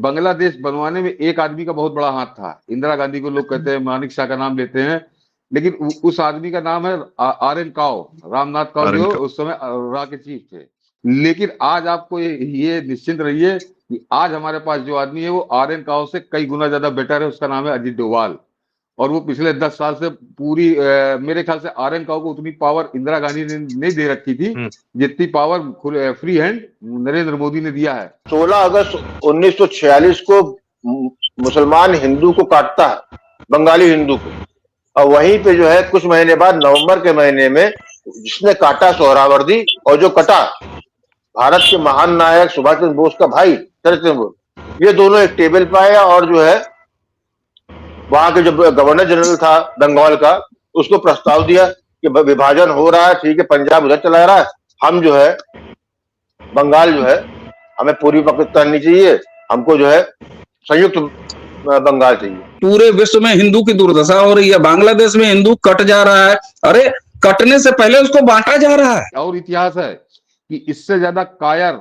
बांग्लादेश बनवाने में एक आदमी का बहुत बड़ा हाथ था। इंदिरा गांधी को लोग कहते हैं, मानिक शाह का नाम लेते हैं, लेकिन उस आदमी का नाम है R N Kao, Ramnath Kao, RN जो का उस समय रा के चीफ थे। लेकिन आज आपको ये निश्चिंत रहिए कि आज हमारे पास जो आदमी है वो आर एन काओ से कई गुना ज्यादा बेटर है। उसका नाम है अजीत डोभाल, और वो पिछले 10 साल से पूरी मेरे ख्याल से आर एन काओ को उतनी पावर इंदिरा गांधी ने नहीं दे रखी थी जितनी power free hand Narendra Modi ने दिया है। 16 अगस्त 1946 को मुसलमान हिंदू को काटता है, बंगाली हिंदू को, और वहीं पे जो है कुछ महीने बाद नवंबर के महीने में जिसने काटा सोहरावर्दी, और जो कटा भारत के महान नायक सुभाष चंद्र बोस का भाई शरद चंद्र बोस, ये दोनों एक टेबल पे आए और जो है वहां के जो गवर्नर जनरल था बंगाल का, उसको प्रस्ताव दिया कि विभाजन हो रहा है, ठीक है, पंजाब उधर चला रहा है, हम जो है बंगाल जो है हमें पूर्वी पाकिस्तान नहीं चाहिए, हमको जो है संयुक्त बंगाल चाहिए। पूरे विश्व में हिंदू की दुर्दशा हो रही है, बांग्लादेश में हिंदू कट जा रहा है। अरे कटने से पहले उसको बांटा जा रहा है। और इतिहास है कि इससे ज्यादा कायर,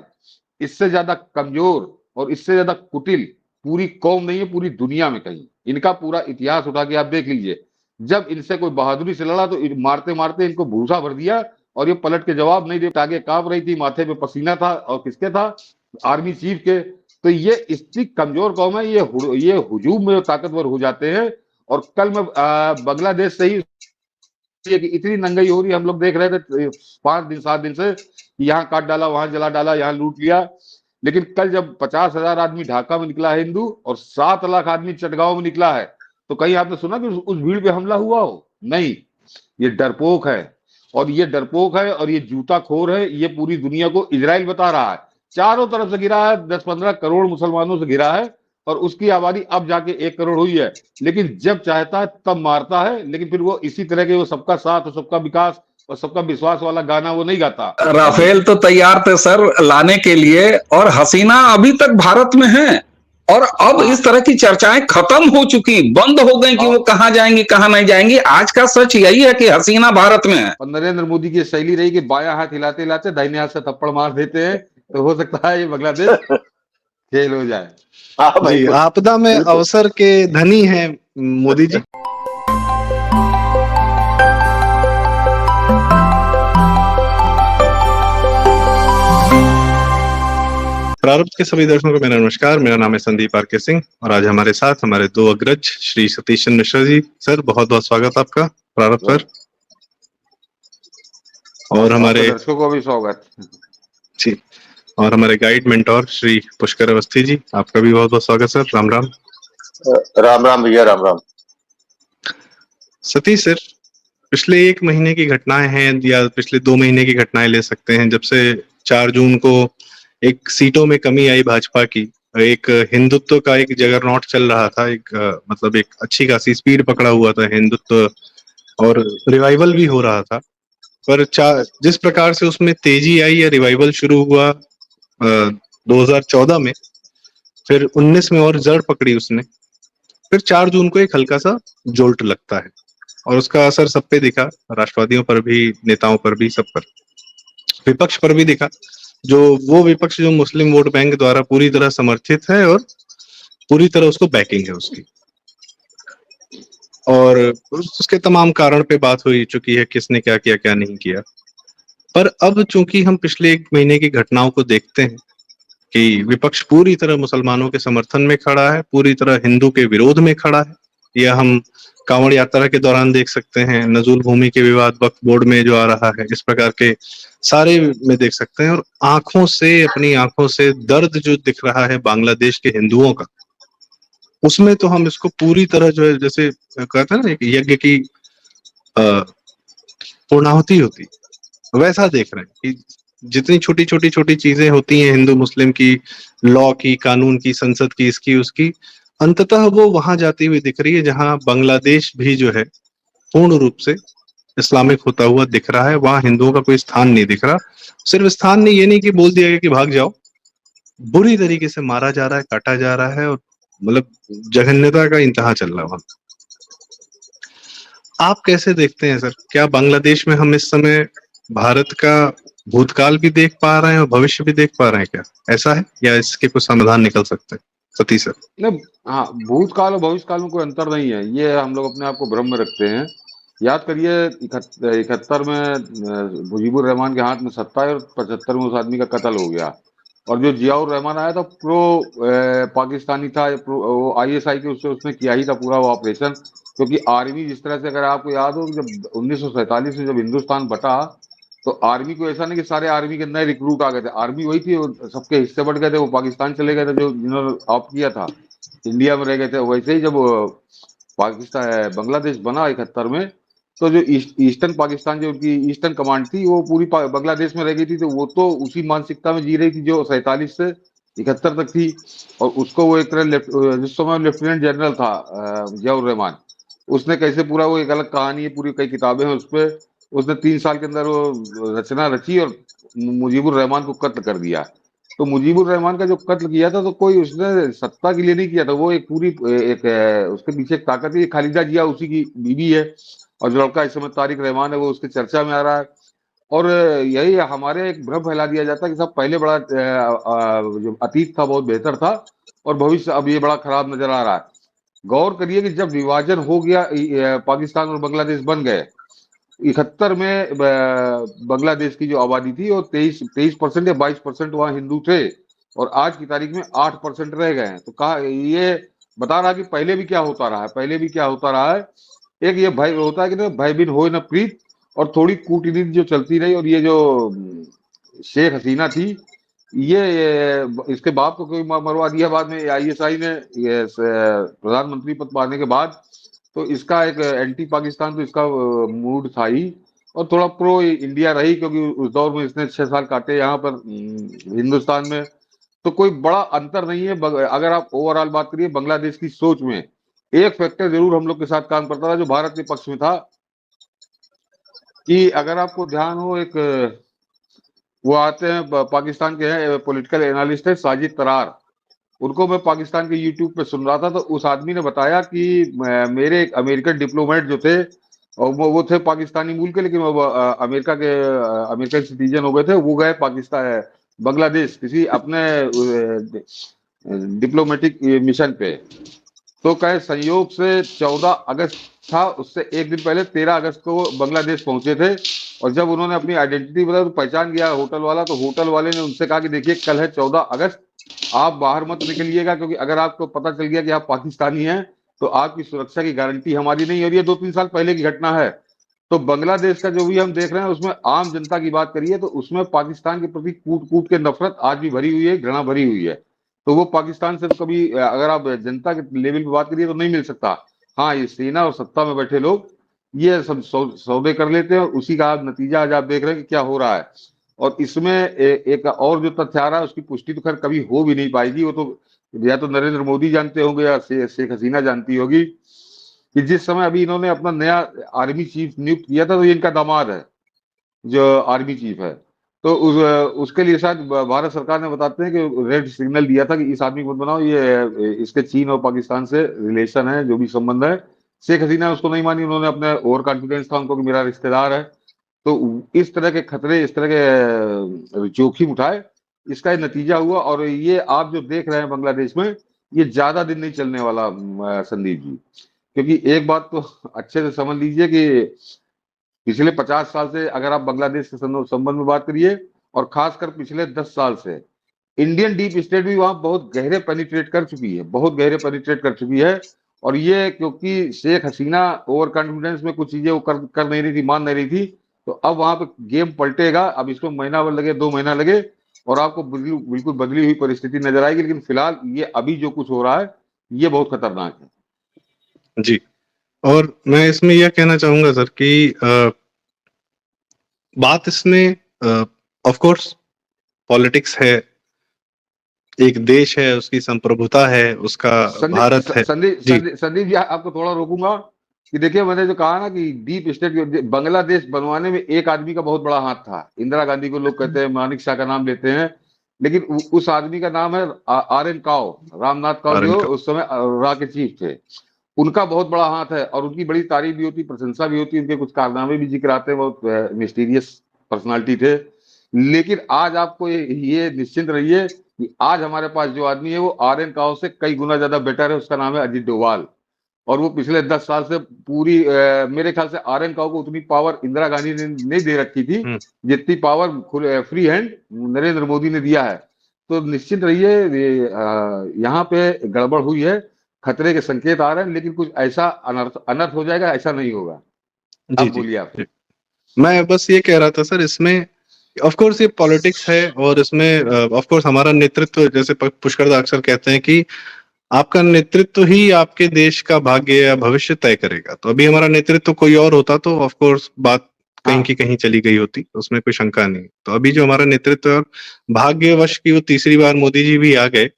इससे ज्यादा कमजोर और इससे ज्यादा कुटिल पूरी कौम नहीं है पूरी दुनिया में कहीं। इनका पूरा इतिहास उठा के आप देख लीजिए, जब इनसे कोई बहादुरी से लड़ा तो मारते मारते इनको भूसा भर दिया और ये पलट के जवाब नहीं दे। टांगे कांप रही थी, माथे पे पसीना था, और किसके था? आर्मी चीफ के। तो ये इतनी कमजोर कौम है, ये हुजूम में ताकतवर हो जाते हैं। और कल मैं बांग्लादेश से ही कि इतनी नंगाई हो रही, हम लोग देख रहे थे 5 दिन 7 दिन से, यहाँ काट डाला, वहां जला डाला, यहाँ लूट लिया। लेकिन कल जब 50,000 आदमी ढाका में निकला है हिंदू और 7 लाख आदमी चटगांव में निकला है, तो कहीं आपने सुना कि उस भीड़ पे हमला हुआ हो? नहीं, ये डरपोक है, और ये डरपोक है और ये जूताखोर है। ये पूरी दुनिया को इजराइल बता रहा है, चारों तरफ से गिरा है, 10-15 करोड़ मुसलमानों से गिरा है, और उसकी आबादी अब जाके 1 करोड़ हुई है। लेकिन जब चाहता है तब मारता है। लेकिन फिर वो इसी तरह के वो सबका साथ और सबका विकास और सबका विश्वास वाला गाना वो नहीं गाता। राफेल तो तैयार थे सर लाने के लिए, और हसीना अभी तक भारत में है, और अब इस तरह की चर्चाएं खत्म हो चुकी, बंद हो गई कि वो कहां जाएंगी कहां नहीं जाएंगी। आज का सच यही है कि हसीना भारत में है। और नरेंद्र मोदी की शैली रही कि बायां हाथ हिलाते हिलाते दाहिने हाथ से थप्पड़ मार देते हैं, तो हो सकता है ये बांग्लादेश खेल हो जाए। जी, आपदा में अवसर के धनी हैं मोदी जी। प्रारब्ध के सभी दर्शकों को मेरा नमस्कार। मेरा नाम है संदीप आर.के. सिंह, और आज हमारे साथ हमारे 2 अग्रज श्री सतीश चंद्र मिश्रा जी। सर, बहुत बहुत स्वागत आपका प्रारब्ध पर। और हमारे दर्शकों को भी स्वागत जी। और हमारे गाइड मेंटोर श्री पुष्कर अवस्थी जी, आपका भी बहुत बहुत स्वागत सर। राम राम। राम राम भैया, राम राम। सतीश सर, पिछले 1 महीने की घटनाएं हैं, या पिछले 2 महीने की घटनाएं ले सकते हैं, जब से 4 जून को एक सीटों में कमी आई भाजपा की, एक हिंदुत्व का एक जगरनॉट चल रहा था, एक मतलब एक अच्छी खासी स्पीड पकड़ा हुआ था हिंदुत्व, और रिवाइवल भी हो रहा था। पर जिस प्रकार से उसमें तेजी आई या रिवाइवल शुरू हुआ 2014 में, फिर 19 में और जड़ पकड़ी उसने, फिर 4 जून को एक हल्का सा जोल्ट लगता है, और उसका असर सब पे दिखा, राष्ट्रवादियों पर भी, नेताओं पर भी, सब पर, विपक्ष पर भी दिखा। वो विपक्ष जो मुस्लिम वोट बैंक द्वारा पूरी तरह समर्थित है और पूरी तरह उसको बैकिंग है उसकी, और उसके तमाम कारण पे बात हो चुकी है, किसने क्या किया क्या नहीं किया। पर अब चूंकि हम पिछले 1 महीने की घटनाओं को देखते हैं कि विपक्ष पूरी तरह मुसलमानों के समर्थन में खड़ा है, पूरी तरह हिंदू के विरोध में खड़ा है। यह हम कांवड़ यात्रा के दौरान देख सकते हैं, नजूल भूमि के विवाद वक्फ बोर्ड में जो आ रहा है, इस प्रकार के सारे में देख सकते हैं। और अपनी आंखों से दर्द जो दिख रहा है बांग्लादेश के हिंदुओं का, उसमें तो हम इसको पूरी तरह जो है, जैसे कहते हैं ना एक यज्ञ की पूर्णाहुति होती, वैसा देख रहे हैं कि जितनी छोटी छोटी चीजें होती हैं हिंदू मुस्लिम की, लॉ की, कानून की, संसद की, इसकी उसकी, अंततः वो वहां जाती हुई दिख रही है जहां बांग्लादेश भी जो है पूर्ण रूप से इस्लामिक होता हुआ दिख रहा है। वहां हिंदुओं का कोई स्थान नहीं दिख रहा। सिर्फ स्थान नहीं, ये नहीं कि बोल दिया गया कि भाग जाओ, बुरी तरीके से मारा जा रहा है, काटा जा रहा है, और मतलब जघन्यता का इंतहा चल रहा है वहां। आप कैसे देखते हैं सर, क्या बांग्लादेश में हम इस समय भारत का भूतकाल भी देख पा रहे हैं और भविष्य भी देख पा रहे हैं? क्या ऐसा है, या इसके कुछ समाधान निकल सकते हैं? सतीश सर। नहीं, हाँ, भूतकाल और भविष्यकाल में कोई अंतर नहीं है, ये हम लोग अपने आप को भ्रम में रखते हैं। याद करिए 71 में मुजीबुर रहमान के हाथ में सत्ता है और 75 में उस आदमी का कत्ल हो गया। और जो जियाउर रहमान आया था प्रो पाकिस्तानी था, वो आईएसआई के उससे उसने किया ही था पूरा वो ऑपरेशन। क्योंकि आर्मी जिस तरह से, अगर आपको याद हो, जब 1947 में जब हिंदुस्तान बटा, तो आर्मी को ऐसा नहीं कि सारे आर्मी के नए रिक्रूट आ गए थे, आर्मी वही थी, सबके हिस्से बढ़ गए थे, वो पाकिस्तान चले गए थे जो जिन्होंने ऑप किया था, इंडिया में रह गए थे। वैसे ही जब पाकिस्तान बांग्लादेश बना 71 में, तो जो ईस्टर्न पाकिस्तान, जो उनकी ईस्टर्न कमांड थी, वो पूरी बांग्लादेश में रह गई थी, तो वो तो उसी मानसिकता में जी रही थी जो 47 से 71 तक थी। और उसको वो एक तरह जिस समय लेफ्टिनेंट जनरल था जियाउर रहमान, उसने कैसे पूरा, वो एक अलग कहानी है, पूरी कई किताबें हैं उस पर। उसने 3 साल के अंदर वो रचना रची और मुजीबुर रहमान को कत्ल कर दिया। तो मुजीबुर रहमान का जो कत्ल किया था, तो कोई उसने सत्ता के लिए नहीं किया था, वो एक पूरी एक उसके पीछे एक ताकत है। खालिदा जिया उसी की बीवी है, और जो लड़का इस समय तारिक रहमान है वो उसकी चर्चा में आ रहा है। और यही हमारे एक भ्रम फैला दिया जाता है कि सब पहले बड़ा जो अतीत था बहुत बेहतर था, और भविष्य अब ये बड़ा खराब नजर आ रहा है। गौर करिए कि जब विभाजन हो गया, पाकिस्तान और बांग्लादेश बन गए, 71 में बांग्लादेश की जो आबादी थी वो 23% या 22% वहां हिंदू थे, और आज की तारीख में 8% रह गए हैं। तो कहा, ये बता रहा कि पहले भी क्या होता रहा है, पहले भी क्या होता रहा है। एक ये भय होता है कि ना, भय बिन होए न प्रीत, और थोड़ी कूटनीति जो चलती रही, और ये जो शेख हसीना थी, ये इसके बाप को कोई मरवा दिया बाद में आईएसआई ने, ये प्रधानमंत्री पद पाने के बाद। तो इसका एक एंटी पाकिस्तान तो इसका मूड था ही, और थोड़ा प्रो इंडिया रही, क्योंकि उस दौर में इसने 6 साल काटे यहाँ पर हिंदुस्तान में। तो कोई बड़ा अंतर नहीं है। अगर आप ओवरऑल बात करिए बांग्लादेश की सोच में, एक फैक्टर जरूर हम लोग के साथ काम करता था जो भारत के पक्ष में था, कि अगर आपको ध्यान हो, एक वो आते हैं पाकिस्तान के हैं, पॉलिटिकल एनालिस्ट है साजिद तरार, उनको मैं पाकिस्तान के यूट्यूब पे सुन रहा था, तो उस आदमी ने बताया कि मेरे एक अमेरिकन डिप्लोमेट जो थे, और वो थे पाकिस्तानी मूल के, लेकिन वो अमेरिका के अमेरिकन सिटीजन हो गए थे, वो गए पाकिस्तान बांग्लादेश किसी अपने डिप्लोमेटिक मिशन पे। तो कहे संयोग से 14 अगस्त था, उससे एक दिन पहले 13 अगस्त को वो बांग्लादेश पहुंचे थे। और जब उन्होंने अपनी आइडेंटिटी बताई तो पहचान गया होटल वाला, तो होटल वाले ने उनसे कहा कि देखिए कल है 14 अगस्त, आप बाहर मत निकलिएगा, क्योंकि अगर आपको पता चल गया कि आप पाकिस्तानी हैं तो आपकी सुरक्षा की गारंटी हमारी नहीं है। और ये 2-3 साल पहले की घटना है। तो बांग्लादेश का जो भी हम देख रहे हैं, उसमें आम जनता की बात करिए तो उसमें पाकिस्तान के प्रति कूट कूट के नफरत आज भी भरी हुई है, घृणा भरी हुई है। तो वो पाकिस्तान से तो कभी, अगर आप जनता के लेवल पे बात करिए तो नहीं मिल सकता। हाँ, ये सेना और सत्ता में बैठे लोग ये सब सौदे कर लेते हैं, और उसी का आप नतीजा आज आप देख रहे हैं कि क्या हो रहा है। और इसमें एक और जो तथ्य आ रहा है, उसकी पुष्टि तो खैर कभी हो भी नहीं पाएगी। वो तो या तो नरेंद्र मोदी जानते होंगे या शेख हसीना जानती होगी, कि जिस समय अभी इन्होंने अपना नया आर्मी चीफ नियुक्त किया था, तो ये इनका दामाद है जो आर्मी चीफ है। तो उसके लिए शायद भारत सरकार ने बताते हैं कि रेड सिग्नल दिया था कि इस आदमी को मत बनाओ, ये इसके चीन और पाकिस्तान से रिलेशन है, जो भी संबंध है। शेख हसीना उसको नहीं मानी, उन्होंने अपने ओवर कॉन्फिडेंस था उनको कि मेरा रिश्तेदार है। तो इस तरह के खतरे, इस तरह के जोखिम उठाए, इसका नतीजा हुआ। और ये आप जो देख रहे हैं बांग्लादेश में, ये ज्यादा दिन नहीं चलने वाला संदीप जी। क्योंकि एक बात तो अच्छे से समझ लीजिए कि पिछले 50 साल से अगर आप बांग्लादेश के संबंध में बात करिए, और खासकर पिछले 10 साल से, इंडियन डीप स्टेट भी वहां बहुत गहरे पेनिट्रेट कर चुकी है, बहुत गहरे पेनिट्रेट कर चुकी है। और ये क्योंकि शेख हसीना ओवर कॉन्फिडेंस में कुछ चीजें वो कर नहीं रही थी, मान नहीं रही थी, तो अब वहां पे गेम पलटेगा। अब इसको महीना भर लगे, 2 महीना लगे, और आपको बिल्कुल बदली हुई परिस्थिति नजर आएगी। लेकिन फिलहाल ये अभी जो कुछ हो रहा है, ये बहुत खतरनाक है जी। और मैं इसमें यह कहना चाहूंगा सर कि बात इसमें ऑफ कोर्स पॉलिटिक्स है, एक देश है, उसकी संप्रभुता है, उसका भारत है। संदीप जी, आपको थोड़ा रोकूंगा कि देखिए, मैंने जो कहा ना कि डीप स्टेट बांग्लादेश बनवाने में एक आदमी का बहुत बड़ा हाथ था। इंदिरा गांधी को लोग कहते हैं, मानिक शाह का नाम लेते हैं, लेकिन उस आदमी का नाम है RN काओ, रामनाथ काओ, जो उस समय रा के चीफ थे। उनका बहुत बड़ा हाथ है, और उनकी बड़ी तारीफ भी होती, प्रशंसा भी होती, उनके कुछ कारनामे भी जिक्र आते हैं, बहुत मिस्टीरियस पर्सनालिटी थे। लेकिन आज आपको ये निश्चिंत रहिए, कि आज हमारे पास जो आदमी है वो आर्यन काव से कई गुना ज्यादा बेटर है। उसका नाम है अजीत डोभाल, और वो पिछले 10 साल से पूरी मेरे ख्याल से आर्यन काव को उतनी पावर इंदिरा गांधी ने नहीं दे रखी थी जितनी power free hand Narendra Modi ने दिया है। तो निश्चित रहिए यहाँ पे गड़बड़ हुई है, खतरे के संकेत आ रहे हैं, लेकिन कुछ ऐसा अनर्थ हो जाएगा ऐसा नहीं होगा। जी अब बोलिए आप। जी, मैं बस ये कह रहा था सर, इसमें ऑफ कोर्स ये पॉलिटिक्स है, और इसमें ऑफ कोर्स हमारा नेतृत्व, जैसे पुष्कर दा अक्सर कहते हैं कि आपका नेतृत्व ही आपके देश का भाग्य या भविष्य तय करेगा। तो अभी हमारा नेतृत्व कोई और होता तो ऑफ कोर्स बात कहीं की कहीं चली गई होती, उसमें कोई शंका नहीं। तो अभी जो हमारा नेतृत्व और भाग्यवश की वो तीसरी बार मोदी जी भी आ गए,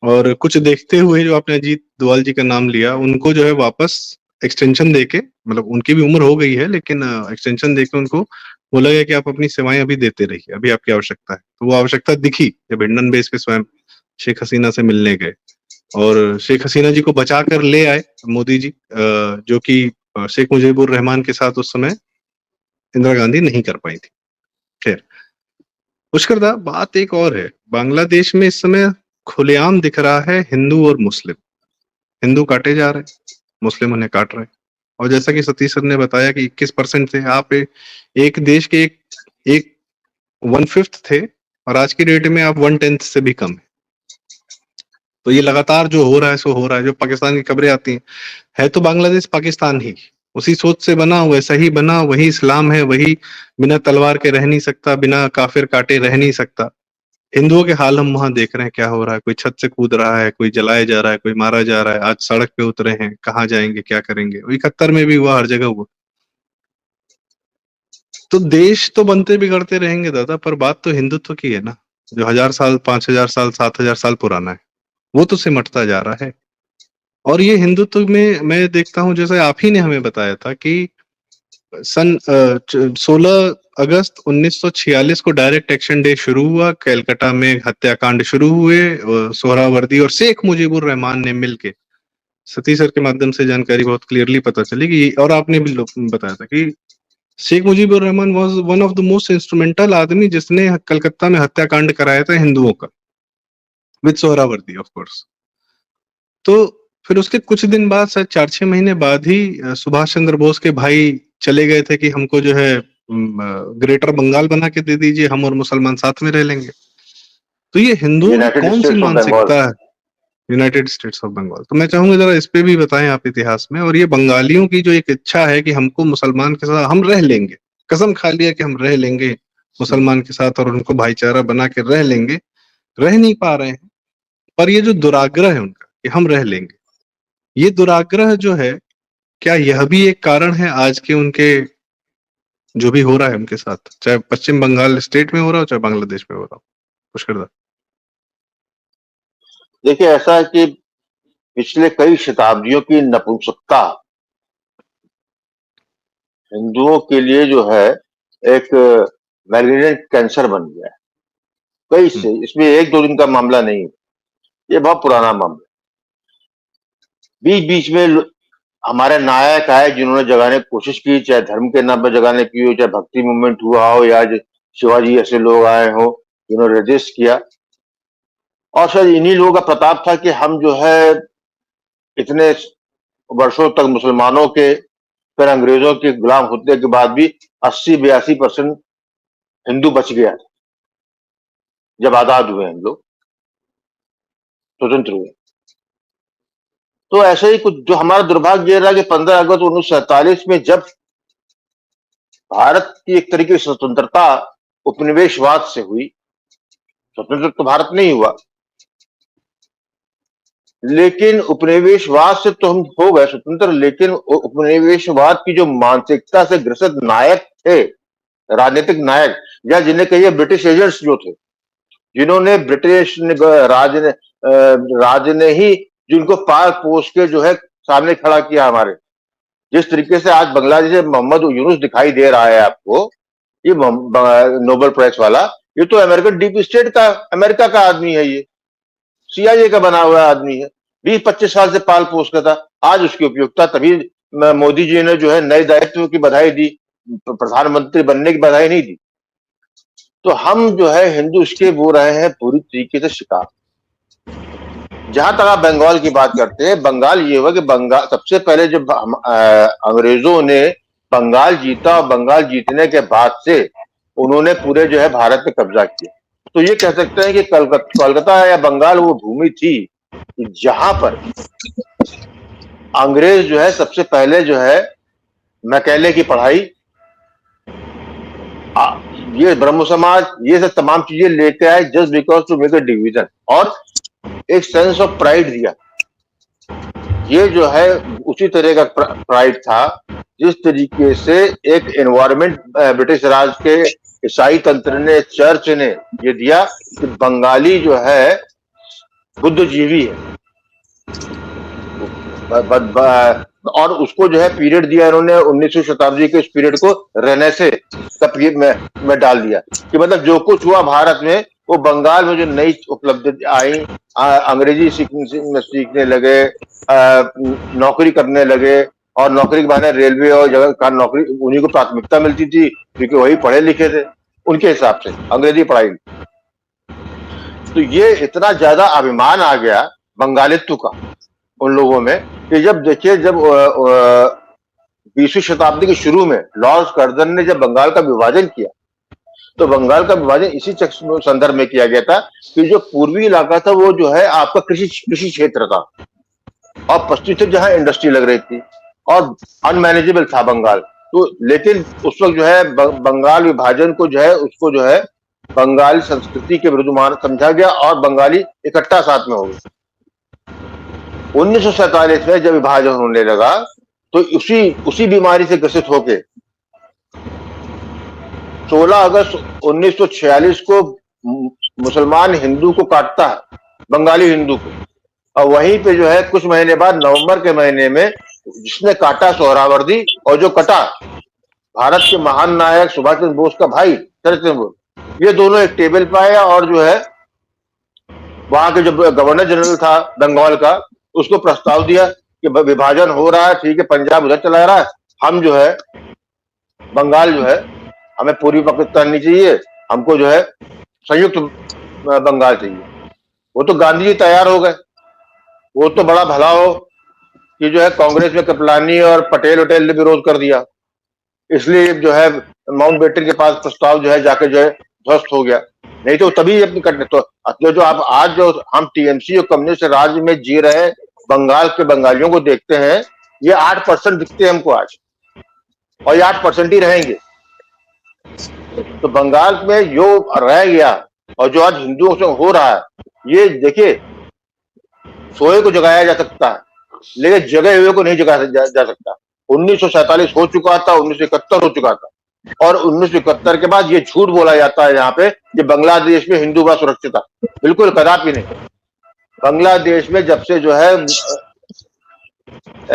और कुछ देखते हुए जो आपने अजीत डोभाल जी का नाम लिया, उनको जो है वापस एक्सटेंशन देके, मतलब उनकी भी उम्र हो गई है, लेकिन एक्सटेंशन देके उनको बोला गया कि आप अपनी सेवाएं अभी देते रहिए, अभी आपकी आवश्यकता है। तो वो आवश्यकता दिखी जब हिंडन बेस पे स्वयं शेख हसीना से मिलने गए, और शेख हसीना जी को बचा कर ले आए मोदी जी, जो कि शेख मुजीबुर रहमान के साथ उस समय इंदिरा गांधी नहीं कर पाई थी। खैर, पुष्कर दा, बात एक और है। बांग्लादेश में इस समय खुलेआम दिख रहा है हिंदू और मुस्लिम, हिंदू काटे जा रहे हैं, मुस्लिम उन्हें काट रहे हैं। और जैसा कि सतीश सर ने बताया कि 21% थे, आप एक देश के एक 1/5 थे, और आज की डेट में आप 1/10 से भी कम है। तो ये लगातार जो हो रहा है सो हो रहा है। जो पाकिस्तान की खबरें आती हैं, है तो बांग्लादेश पाकिस्तान ही उसी सोच से बना, वैसा ही बना, वही इस्लाम है, वही बिना तलवार के रह नहीं सकता, बिना काफिर काटे रह नहीं सकता। हिंदुओं के हाल हम वहां देख रहे हैं क्या हो रहा है। कोई छत से कूद रहा है, कोई जलाया जा रहा है, कोई मारा जा रहा है। आज सड़क पे उतरे हैं, कहाँ जाएंगे, क्या करेंगे। 71 में भी हुआ, हर जगह हुआ। तो देश तो बनते बिगड़ते रहेंगे दादा, पर बात तो हिंदुत्व की है ना, जो 1000 साल, 5000 साल, 7000 साल पुराना है, वो तो सिमटता जा रहा है। और ये हिंदुत्व में मैं देखता हूं, जैसे आप ही ने हमें बताया था कि सन 16 अगस्त 1946 को डायरेक्ट एक्शन डे शुरू हुआ, कलकत्ता में हत्याकांड शुरू हुए, सोहरावर्दी और शेख मुजीबुर रहमान ने मिलके, सतीश सर के माध्यम से जानकारी बहुत क्लियरली पता चली कि, और आपने भी बताया था कि Sheikh Mujibur Rahman was one of the most instrumental आदमी जिसने कलकत्ता में हत्याकांड कराया था हिंदुओं का, विद सोहरावर्दी ऑफ कोर्स। तो फिर उसके कुछ दिन बाद, शायद 4-6 महीने बाद ही सुभाष चंद्र बोस के भाई चले गए थे कि हमको जो है ग्रेटर बंगाल बना के दे दीजिए, हम और मुसलमान साथ में रह लेंगे। तो ये हिंदुओं की कौन सी मानसिकता है, यूनाइटेड स्टेट्स ऑफ बंगाल। तो मैं चाहूंगा जरा इस पे भी बताएं आप इतिहास में। और ये बंगालियों की जो एक इच्छा है कि हमको मुसलमान के साथ हम रह लेंगे, कसम खा लिया कि हम रह लेंगे मुसलमान के साथ और उनको भाईचारा बना के रह लेंगे, रह नहीं पा रहे हैं। पर ये जो दुराग्रह है उनका कि हम रह लेंगे, ये दुराग्रह जो है, क्या यह भी एक कारण है आज के उनके जो भी हो रहा है उनके साथ, चाहे पश्चिम बंगाल स्टेट में हो रहा हो, चाहे बांग्लादेश में हो रहा हो। पुष्कर दा, देखिए, ऐसा है कि पिछले कई शताब्दियों की नपुंसकता हिंदुओं के लिए जो है एक मैलिग्नेंट कैंसर बन गया है। कई से, इसमें 1-2 दिन का मामला नहीं है, ये बहुत पुराना मामला। बीच बीच में हमारे नायक आए जिन्होंने जगाने की कोशिश की, चाहे धर्म के नाम पर जगाने की हो, चाहे भक्ति मूवमेंट हुआ हो, या शिवाजी ऐसे लोग आए हो जिन्होंने रजिस्ट किया। और शायद इन्हीं लोगों का प्रताप था कि हम जो है इतने वर्षों तक मुसलमानों के, फिर अंग्रेजों के गुलाम होने के बाद भी 80-82% हिंदू बच गया जब आजाद हुए हम लोग, स्वतंत्र हुए। तो ऐसे ही कुछ जो हमारा दुर्भाग्य रहा कि 15 अगस्त 1947 में जब भारत की एक तरीके से स्वतंत्रता उपनिवेशवाद से हुई, स्वतंत्र तो भारत नहीं हुआ, लेकिन उपनिवेशवाद से तो हम हो गए स्वतंत्र, लेकिन उपनिवेशवाद की जो मानसिकता से ग्रसित नायक थे, राजनीतिक नायक, या जिन्हें कहिए ब्रिटिश एजेंट्स जो थे, जिन्होंने ब्रिटिश राज ने ही जिनको पाल पोस के जो है सामने खड़ा किया हमारे। जिस तरीके से आज बांग्लादेश में मोहम्मद यूनुस दिखाई दे रहा है आपको, ये नोबेल प्राइज वाला, ये तो अमेरिकन डीप स्टेट का, अमेरिका का आदमी है, ये सीआईए का बना हुआ आदमी है। 20-25 साल से पाल पोस का था। आज उसकी उपयोगिता, तभी मोदी जी ने जो है नए दायित्व की बधाई दी, प्रधानमंत्री बनने की बधाई नहीं दी। तो हम जो है हिंदू इसके वो रहे हैं पूरी तरीके से शिकार। जहां तक आप बंगाल की बात करते हैं, बंगाल ये हुआ कि बंगाल सबसे पहले जब अंग्रेजों ने बंगाल जीता और बंगाल जीतने के बाद से उन्होंने पूरे जो है भारत पे कब्जा किया। तो ये कह सकते हैं कि कोलकाता या बंगाल वो भूमि थी जहां पर अंग्रेज जो है सबसे पहले जो है मैकेले की पढ़ाई, ये ब्रह्म समाज, ये सब तमाम चीजें लेके आए just because to make a division, और एक सेंस ऑफ प्राइड दिया। ये जो है उसी तरह का प्राइड था जिस तरीके से एक एनवायरमेंट ब्रिटिश राज के ईसाई तंत्र ने, चर्च ने ये दिया कि बंगाली जो है बुद्धिजीवी है, और उसको जो है पीरियड दिया इन्होंने 19वीं शताब्दी के इस पीरियड को रेनेसे का पीरियड में डाल दिया कि मतलब जो कुछ हुआ भारत में वो बंगाल में जो नई उपलब्धि आई, अंग्रेजी सीखने लगे, नौकरी करने लगे, और नौकरी के बहाने रेलवे और जगह का नौकरी उन्हीं को प्राथमिकता मिलती थी क्योंकि वही पढ़े लिखे थे उनके हिसाब से अंग्रेजी पढ़ाई। तो ये इतना ज्यादा अभिमान आ गया बंगालित्व का उन लोगों में कि जब देखिए, जब 20वीं शताब्दी के शुरू में लॉर्ड कर्जन ने जब बंगाल का विभाजन किया तो बंगाल का विभाजन इसी संदर्भ में किया गया था कि जो पूर्वी इलाका था वो जो है आपका कृषि क्षेत्र था और पश्चिम से जहां इंडस्ट्री लग रही थी और अनमैनेजेबल था बंगाल। तो लेकिन उस वक्त जो है बंगाल विभाजन को जो है उसको जो है बंगाली संस्कृति के विरुद्ध समझा गया और बंगाली इकट्ठा साथ में हो गए। 1947 में जब विभाजन होने लगा तो उसी बीमारी से ग्रसित होके 16 अगस्त 1946 को मुसलमान हिंदू को काटता है, बंगाली हिंदू को, और वहीं पे जो है कुछ महीने बाद नवंबर के महीने में जिसने काटा सोहरावर्दी और जो कटा भारत के महान नायक सुभाष चंद्र बोस का भाई शरद चंद्र बोस, ये दोनों एक टेबल पे आए और जो है वहां के जो गवर्नर जनरल था बंगाल का उसको प्रस्ताव दिया कि विभाजन हो रहा है, ठीक है, पंजाब उधर चला रहा है, हम जो है बंगाल जो है हमें पूर्वी पाकिस्तान नहीं चाहिए, हमको जो है संयुक्त बंगाल चाहिए। वो तो गांधी जी तैयार हो गए, वो तो बड़ा भला हो कि जो है कांग्रेस में कृपलानी और पटेल ने विरोध कर दिया, इसलिए जो है माउंटबेटन के पास प्रस्ताव जो है जाके जो है ध्वस्त हो गया। नहीं तो तभी अपनी कटने तो जो आप आज जो हम टीएमसी और कम्युनिस्ट राज्य में जी रहे बंगाल के बंगालियों को देखते हैं, ये 8% दिखते हैं हमको आज, और ये 8% ही रहेंगे। तो बंगाल में जो रह गया और जो आज हिंदुओं से हो रहा है, ये देखिए सोए को जगाया जा सकता है लेकिन जगे हुए को नहीं जगाया जा सकता। 1947 हो चुका था, 1971 हो चुका था, और 1971 के बाद ये झूठ बोला जाता है यहाँ पे कि बांग्लादेश में हिंदू बड़ा सुरक्षित था। बिल्कुल कदापि नहीं। बांग्लादेश में जब से जो है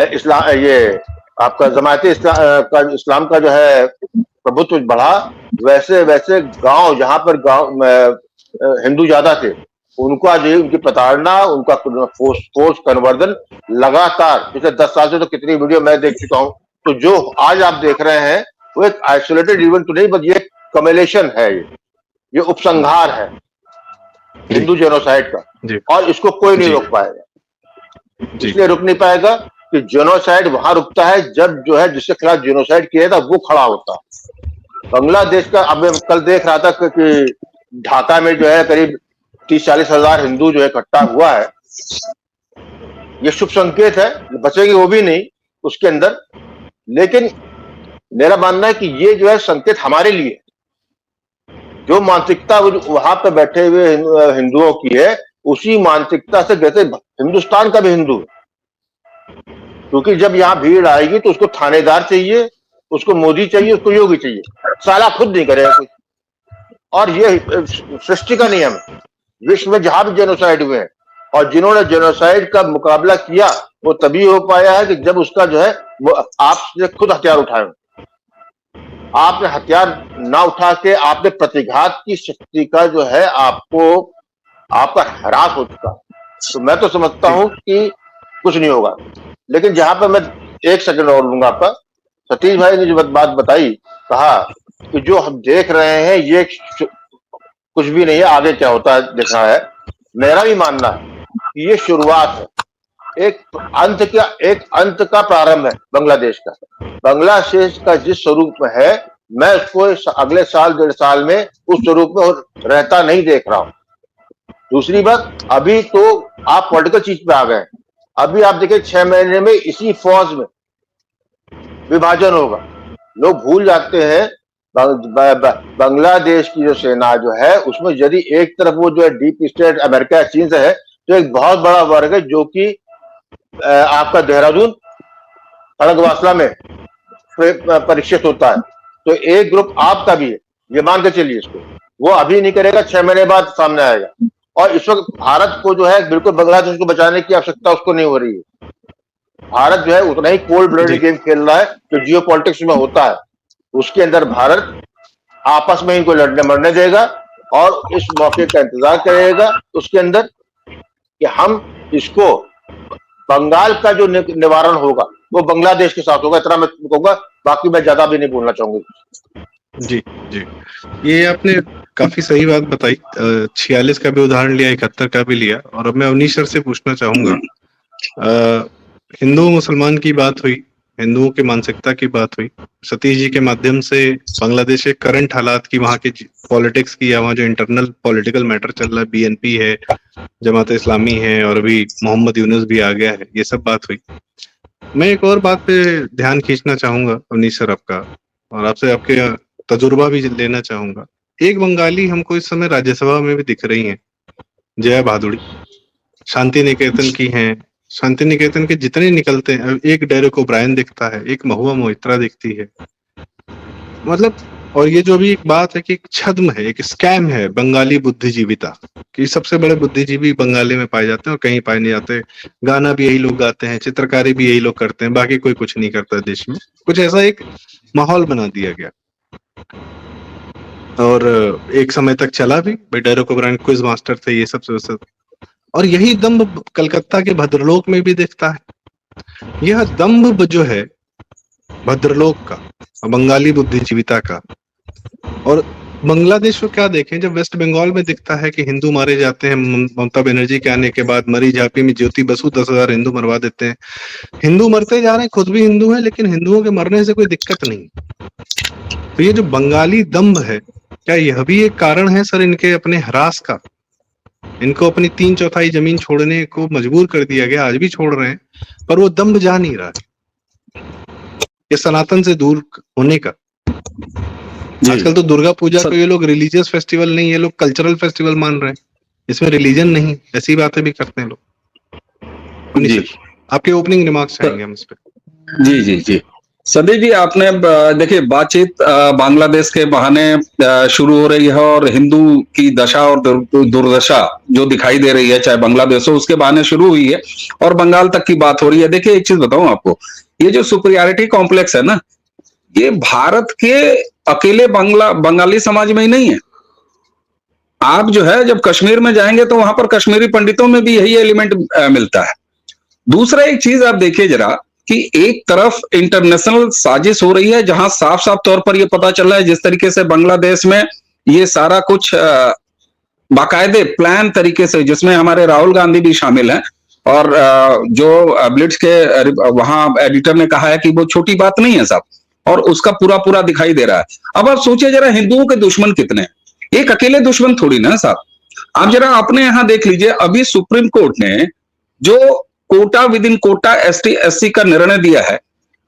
इस्लाम, ये आपका जमायते इस्लाम का जो है प्रभुत्व बढ़ा, वैसे वैसे गांव जहां पर गांव हिंदू ज्यादा थे उनका जो उनकी प्रताड़ना, उनका फोर्स कन्वर्जन लगातार पिछले 10 साल से तो कितनी वीडियो मैं देख चुका हूं। तो जो आज आप देख रहे हैं वो एक आइसोलेटेड इवेंट तो नहीं, बस ये कमेलेशन है, ये उपसंहार है हिंदू जेनोसाइड का, और इसको कोई नहीं रोक पाएगा। इसलिए रुक नहीं पाएगा कि जेनोसाइड वहां रुकता है जब जो है जिसके खिलाफ जेनोसाइड किया था वो खड़ा होता। बांग्लादेश का अब मैं कल देख रहा था कि ढाका में जो है करीब 30-40 हजार हिंदू जो है इकट्ठा हुआ है, ये शुभ संकेत है, बचेंगे वो भी नहीं उसके अंदर। लेकिन मेरा मानना है कि ये जो है संकेत हमारे लिए, जो मानसिकता वहां पे बैठे हुए हिंदुओं की है उसी मानसिकता से कहते हिंदुस्तान का भी हिंदू है, क्योंकि जब यहाँ भीड़ आएगी तो उसको थानेदार चाहिए, उसको मोदी चाहिए, उसको योगी चाहिए, साला खुद नहीं करेगा कुछ। और ये सृष्टि का नियम है, विश्व में जहां भी जेनोसाइड हुए हैं और जिन्होंने जेनोसाइड का मुकाबला किया वो तभी हो पाया है कि जब उसका जो है वो आपने खुद हथियार उठाए। आपने हथियार ना उठा के आपने प्रतिघात की शक्ति का जो है आपका ह्रास हो चुका। तो मैं तो समझता हूं कि कुछ नहीं होगा। लेकिन जहां पर मैं 1 सेकंड और लूंगा आपका, सतीश भाई ने जो बात बताई, कहा कि जो हम देख रहे हैं ये कुछ भी नहीं है, आगे क्या होता है देखना है। मेरा भी मानना है कि ये शुरुआत है, एक अंत का प्रारंभ है बांग्लादेश का। बांग्लादेश का जिस स्वरूप में है, मैं उसको अगले साल 1.5 साल में उस स्वरूप में रहता नहीं देख रहा हूं। दूसरी बात, अभी तो आप पॉलिटिकल चीज पे आ गए। अभी आप देखिए 6 महीने में इसी फौज में विभाजन होगा। लोग भूल जाते हैं बांग्लादेश की जो सेना जो है उसमें यदि एक तरफ वो जो है डीप स्टेट अमेरिका चीन से है, तो एक बहुत बड़ा वर्ग है जो कि आपका देहरादून खड़गवासला में परीक्षित होता है। तो एक ग्रुप आपका भी है, ये मान के चलिए इसको। वो अभी नहीं करेगा, 6 महीने बाद सामने आएगा। और इस वक्त भारत को जो है बिल्कुल बांग्लादेश को बचाने की आवश्यकता उसको नहीं हो रही है। भारत जो है उतना ही कोल्ड ब्लडेड गेम खेल रहा है जो जियो पॉलिटिक्स में होता है। उसके अंदर भारत आपस में इनको लड़ने मरने देगा और इस मौके का इंतजार करेगा उसके अंदर कि हम इसको बंगाल का जो निवारण होगा वो बांग्लादेश के साथ होगा। इतना मैं कहूंगा, बाकी मैं ज्यादा भी नहीं बोलना चाहूंगा। जी जी, ये आपने काफी सही बात बताई। 46 का भी उदाहरण लिया, 71 का भी लिया। और अब मैं अवनीश सर से पूछना चाहूंगा, हिंदू मुसलमान की बात हुई, हिंदुओं के मानसिकता की बात हुई। सतीश जी के माध्यम से बांग्लादेश के करंट हालात की, वहां की पॉलिटिक्स की, या वहां जो इंटरनल पॉलिटिकल मैटर चल रहा है, बीएनपी है, जमात इस्लामी है, और अभी मोहम्मद यूनुस भी आ गया है, ये सब बात हुई। मैं एक और बात पे ध्यान खींचना चाहूंगा अवनीश सर आपका, और आपसे आपके तजुर्बा भी लेना चाहूंगा। एक बंगाली हमको इस समय राज्यसभा में भी दिख रही हैं, जया भादुड़ी, शांति निकेतन की हैं। शांति निकेतन के जितने निकलते हैं, एक डेरेक ओब्रायन दिखता है, एक महुआ मोइत्रा दिखती है, मतलब। और ये जो भी एक बात है कि एक छद्म है, एक स्कैम है बंगाली बुद्धिजीविता कि सबसे बड़े बुद्धिजीवी बंगाली में पाए जाते हैं और कहीं पाए नहीं जाते। गाना भी यही लोग गाते हैं, चित्रकारी भी यही लोग करते हैं, बाकी कोई कुछ नहीं करता देश में। कुछ ऐसा एक माहौल बना दिया गया और एक समय तक चला भी। डेरेक ओब्रायन क्विज मास्टर थे, ये सब। और यही दम्भ कलकत्ता के भद्रलोक में भी दिखता है। यह दम्भ जो है भद्रलोक का, बंगाली बुद्धिजीविता का। और बांग्लादेश को क्या देखें, जब वेस्ट बंगाल में दिखता है कि हिंदू मारे जाते हैं, ममता बनर्जी के आने के बाद मरी झापी में ज्योति बसु 10,000 हिंदू मरवा देते हैं। हिंदू मरते जा रहे हैं, खुद भी हिंदू है, लेकिन हिंदुओं के मरने से कोई दिक्कत नहीं। तो ये जो बंगाली दम्भ है, क्या यह भी एक कारण है सर इनके अपने ह्रास का? इनको अपनी 3/4 जमीन छोड़ने को मजबूर कर दिया गया, आज भी छोड़ रहे हैं, पर वो दम्भ जा नहीं रहा है ये सनातन से दूर होने का। आजकल तो दुर्गा पूजा को ये लोग रिलीजियस फेस्टिवल नहीं, ये लोग कल्चरल फेस्टिवल मान रहे हैं, इसमें रिलीजन नहीं, ऐसी बातें भी करते हैं लोग। जी, आपके ओपनिंग रिमार्क्स आएंगे हम इस पे। जी जी जी संदीप जी, आपने देखिए बातचीत बांग्लादेश के बहाने शुरू हो रही है और हिंदू की दशा और दुर्दशा जो दिखाई दे रही है, चाहे बांग्लादेश हो, उसके बहाने शुरू हुई है और बंगाल तक की बात हो रही है। देखिए एक चीज बताऊं आपको, ये जो सुपीरियरिटी कॉम्प्लेक्स है ना, ये भारत के अकेले बंगाली समाज में ही नहीं है। आप जो है जब कश्मीर में जाएंगे तो वहां पर कश्मीरी पंडितों में भी यही एलिमेंट मिलता है। दूसरा एक चीज आप देखिए जरा कि एक तरफ इंटरनेशनल साजिश हो रही है जहां साफ साफ तौर पर यह पता चल रहा है, जिस तरीके से बांग्लादेश में ये सारा कुछ बाकायदे प्लान तरीके से, जिसमें हमारे राहुल गांधी भी शामिल हैं और जो ब्लिट्स के वहां एडिटर ने कहा है कि वो छोटी बात नहीं है साहब, और उसका पूरा पूरा दिखाई दे रहा है। अब आप सोचिए जरा, हिंदुओं के दुश्मन कितने हैं, एक अकेले दुश्मन थोड़ी ना साहब। आप जरा अपने यहां देख लीजिए, अभी सुप्रीम कोर्ट ने जो quota within quota ST SC का निर्णय दिया है,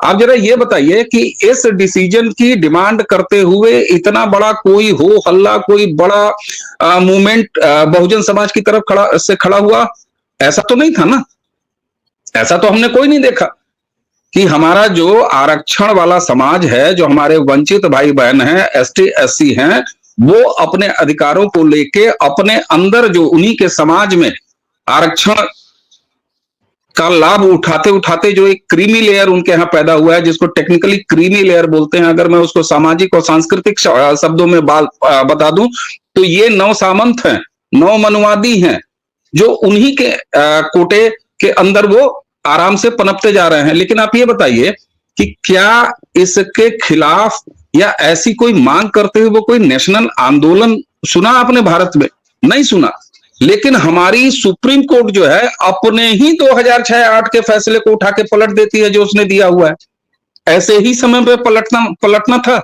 आप जरा ये बताइए कि इस डिसीजन की डिमांड करते हुए इतना बड़ा कोई हो हल्ला, कोई बड़ा मूवमेंट बहुजन समाज की तरफ खड़ा हुआ, ऐसा तो नहीं था ना। ऐसा तो हमने कोई नहीं देखा कि हमारा जो आरक्षण वाला समाज है, जो हमारे वंचित भाई बहन हैं, एसटी एससी हैं, वो अपने अधिकारों को लेके अपने अंदर जो उन्हीं के समाज में आरक्षण का लाभ उठाते उठाते जो एक क्रीमी लेयर उनके यहां पैदा हुआ है, जिसको टेक्निकली क्रीमी लेयर बोलते हैं, अगर मैं उसको सामाजिक और सांस्कृतिक शब्दों में बता दूं तो ये 9 सामंत हैं, 9 मनुवादी हैं, जो उन्हीं के कोटे के अंदर वो आराम से पनपते जा रहे हैं। लेकिन आप ये बताइए कि क्या इसके खिलाफ या ऐसी कोई मांग करते हुए वो कोई नेशनल आंदोलन सुना आपने भारत में? नहीं सुना। लेकिन हमारी सुप्रीम कोर्ट जो है अपने ही 2006-8 के फैसले को उठा के पलट देती है जो उसने दिया हुआ है। ऐसे ही समय पे पलटना था।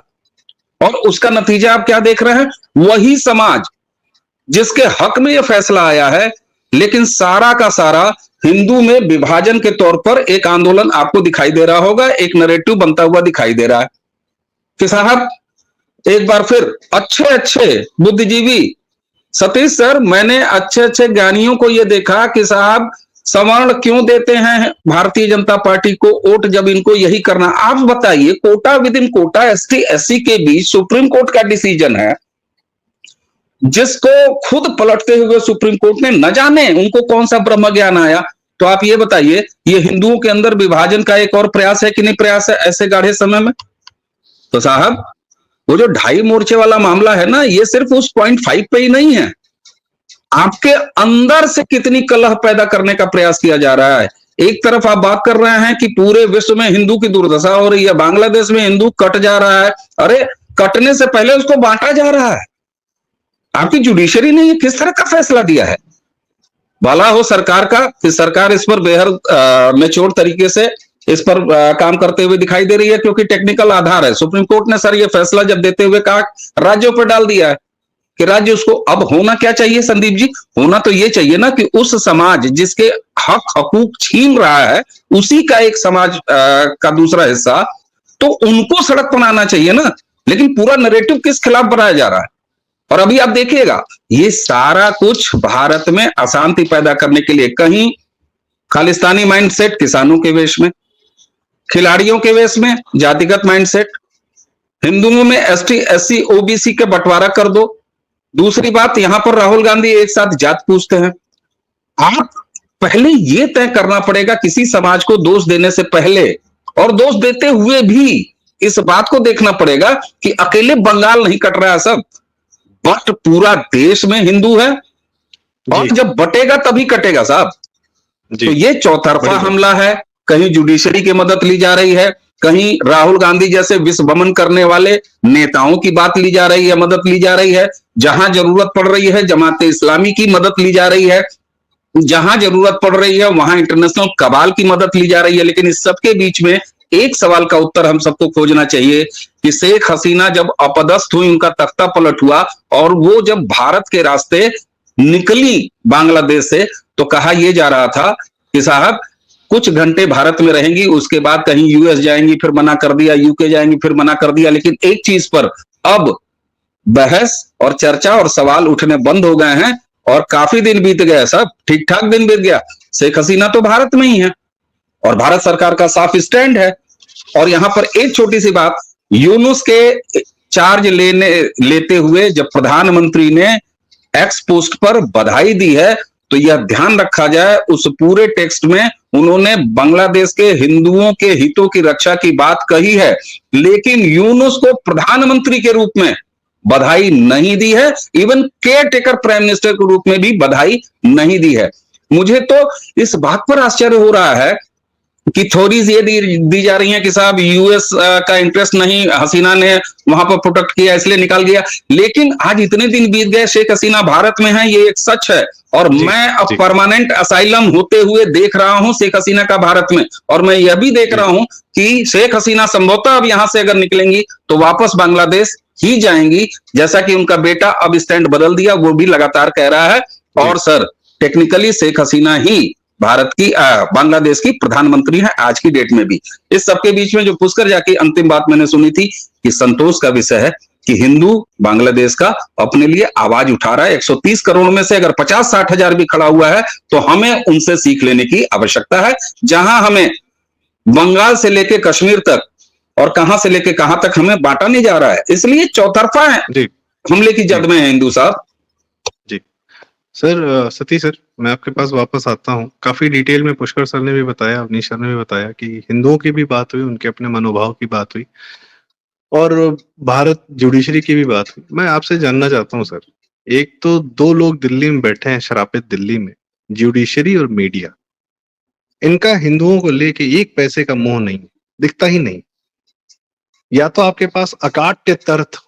और उसका नतीजा आप क्या देख रहे हैं? वही समाज जिसके हक में यह फैसला आया है, लेकिन सारा का सारा हिंदू में विभाजन के तौर पर एक आंदोलन आपको दिखाई दे रहा होगा, एक नैरेटिव बनता हुआ दिखाई दे रहा है कि साहब एक बार फिर अच्छे बुद्धिजीवी सतीश सर, मैंने अच्छे ज्ञानियों को यह देखा कि साहब सवर्ण क्यों देते हैं भारतीय जनता पार्टी को वोट जब इनको यही करना। आप बताइए, quota within quota ST SC के बीच सुप्रीम कोर्ट का डिसीजन है, जिसको खुद पलटते हुए सुप्रीम कोर्ट ने न जाने उनको कौन सा ब्रह्म ज्ञान आया। तो आप ये बताइए, ये हिंदुओं के अंदर विभाजन का एक और प्रयास है कि नहीं प्रयास है ऐसे गाढ़े समय में? तो साहब वो जो 2.5 मोर्चे वाला मामला है ना, ये सिर्फ उस 0.5 पे ही नहीं है, आपके अंदर से कितनी कलह पैदा करने का प्रयास किया जा रहा है। एक तरफ आप बात कर रहे हैं कि पूरे विश्व में हिंदू की दुर्दशा हो रही है, बांग्लादेश में हिंदू कट जा रहा है। अरे कटने से पहले उसको बांटा जा रहा है। आपकी जुडिशरी ने ये किस तरह का फैसला दिया है? भला हो सरकार का कि सरकार इस पर बेहद मैच्योर तरीके से इस पर काम करते हुए दिखाई दे रही है, क्योंकि टेक्निकल आधार है। सुप्रीम कोर्ट ने सर ये फैसला जब देते हुए कहा, राज्यों पर डाल दिया है कि राज्य उसको, अब होना क्या चाहिए संदीप जी? होना तो ये चाहिए ना कि उस समाज जिसके हक हकूक छीन रहा है, उसी का एक समाज का दूसरा हिस्सा, तो उनको सड़क बनाना चाहिए ना। लेकिन पूरा नैरेटिव किस खिलाफ बनाया जा रहा है? और अभी आप देखिएगा, ये सारा कुछ भारत में अशांति पैदा करने के लिए, कहीं खालिस्तानी माइंडसेट किसानों के वेश में, खिलाड़ियों के वेश में जातिगत माइंडसेट, हिंदुओं में एसटी एससी ओबीसी के बंटवारा कर दो। दूसरी बात, यहां पर राहुल गांधी एक साथ जात पूछते हैं। आप पहले ये तय करना पड़ेगा किसी समाज को दोष देने से पहले, और दोष देते हुए भी इस बात को देखना पड़ेगा कि अकेले बंगाल नहीं कट रहा है सब, बट पूरा देश में हिंदू है, और जब बटेगा तभी कटेगा साहब। तो ये चौतरफा हमला है। कहीं जुडिशरी की मदद ली जा रही है, कहीं राहुल गांधी जैसे विश्व भ्रमण करने वाले नेताओं की बात ली जा रही है, मदद ली जा रही है। जहां जरूरत पड़ रही है जमाते इस्लामी की मदद ली जा रही है, जहां जरूरत पड़ रही है वहां इंटरनेशनल कबाल की मदद ली जा रही है। लेकिन इस सबके बीच में एक सवाल का उत्तर हम सबको खोजना चाहिए कि शेख हसीना जब अपदस्थ हुई, उनका तख्ता पलट हुआ, और वो जब भारत के रास्ते निकली बांग्लादेश से, तो कहा यह जा रहा था कि साहब कुछ घंटे भारत में रहेंगी, उसके बाद कहीं यूएस जाएंगी, फिर मना कर दिया, यूके जाएंगी, फिर मना कर दिया। लेकिन एक चीज पर अब बहस और चर्चा और सवाल उठने बंद हो गए हैं, और काफी दिन बीत गए, सब ठीक ठाक दिन बीत गया। शेख हसीना तो भारत में ही है, और भारत सरकार का साफ स्टैंड है। और यहां पर एक छोटी सी बात, यूनुस के चार्ज लेते हुए जब प्रधानमंत्री ने एक्स पोस्ट पर बधाई दी है, तो यह ध्यान रखा जाए, उस पूरे टेक्स्ट में उन्होंने बांग्लादेश के हिंदुओं के हितों की रक्षा की बात कही है, लेकिन यूनुस को प्रधानमंत्री के रूप में बधाई नहीं दी है, even care taker prime minister के रूप में भी बधाई नहीं दी है। मुझे तो इस बात पर आश्चर्य हो रहा है कि थोरीज ये दी जा रही है कि साहब यूएस का इंटरेस्ट नहीं, हसीना ने वहां पर प्रोटेक्ट किया इसलिए निकाल गया। लेकिन आज इतने दिन बीत गए, शेख हसीना भारत में है, ये एक सच है। और मैं अब परमानेंट असाइलम होते हुए देख रहा हूं शेख हसीना का भारत में, और मैं यह भी देख रहा हूं कि शेख हसीना संभवतः अब यहां से अगर निकलेंगी तो वापस बांग्लादेश ही जाएंगी, जैसा कि उनका बेटा अब स्टैंड बदल दिया, वो भी लगातार कह रहा है। और सर टेक्निकली शेख हसीना ही भारत की बांग्लादेश की प्रधानमंत्री है आज की डेट में भी। इस सबके बीच में जो पुष्कर जाके अंतिम बात मैंने सुनी थी कि संतोष का विषय है कि हिंदू बांग्लादेश का अपने लिए आवाज उठा रहा है। 130 करोड़ में से अगर 50-60 हजार भी खड़ा हुआ है तो हमें उनसे सीख लेने की आवश्यकता है। जहां हमें बंगाल से लेके कश्मीर तक और कहां से लेके कहां तक हमें बांटा नहीं जा रहा है, इसलिए चौतरफा है हमले की जद में है हिंदू साहब। जी सर, सतीश सर, मैं आपके पास वापस आता हूँ। काफी डिटेल में पुष्कर सर ने भी बताया, अवनीश सर ने भी बताया कि हिंदुओं की भी बात हुई, उनके अपने मनोभाव की बात हुई, और भारत जुडिशरी की भी बात हुई। मैं आपसे जानना चाहता हूँ सर, एक तो 2 लोग दिल्ली में बैठे हैं, शराफत दिल्ली में, जुडिशरी और मीडिया, इनका हिंदुओं को लेके एक पैसे का मोह नहीं दिखता ही नहीं। या तो आपके पास अकाट्य तर्क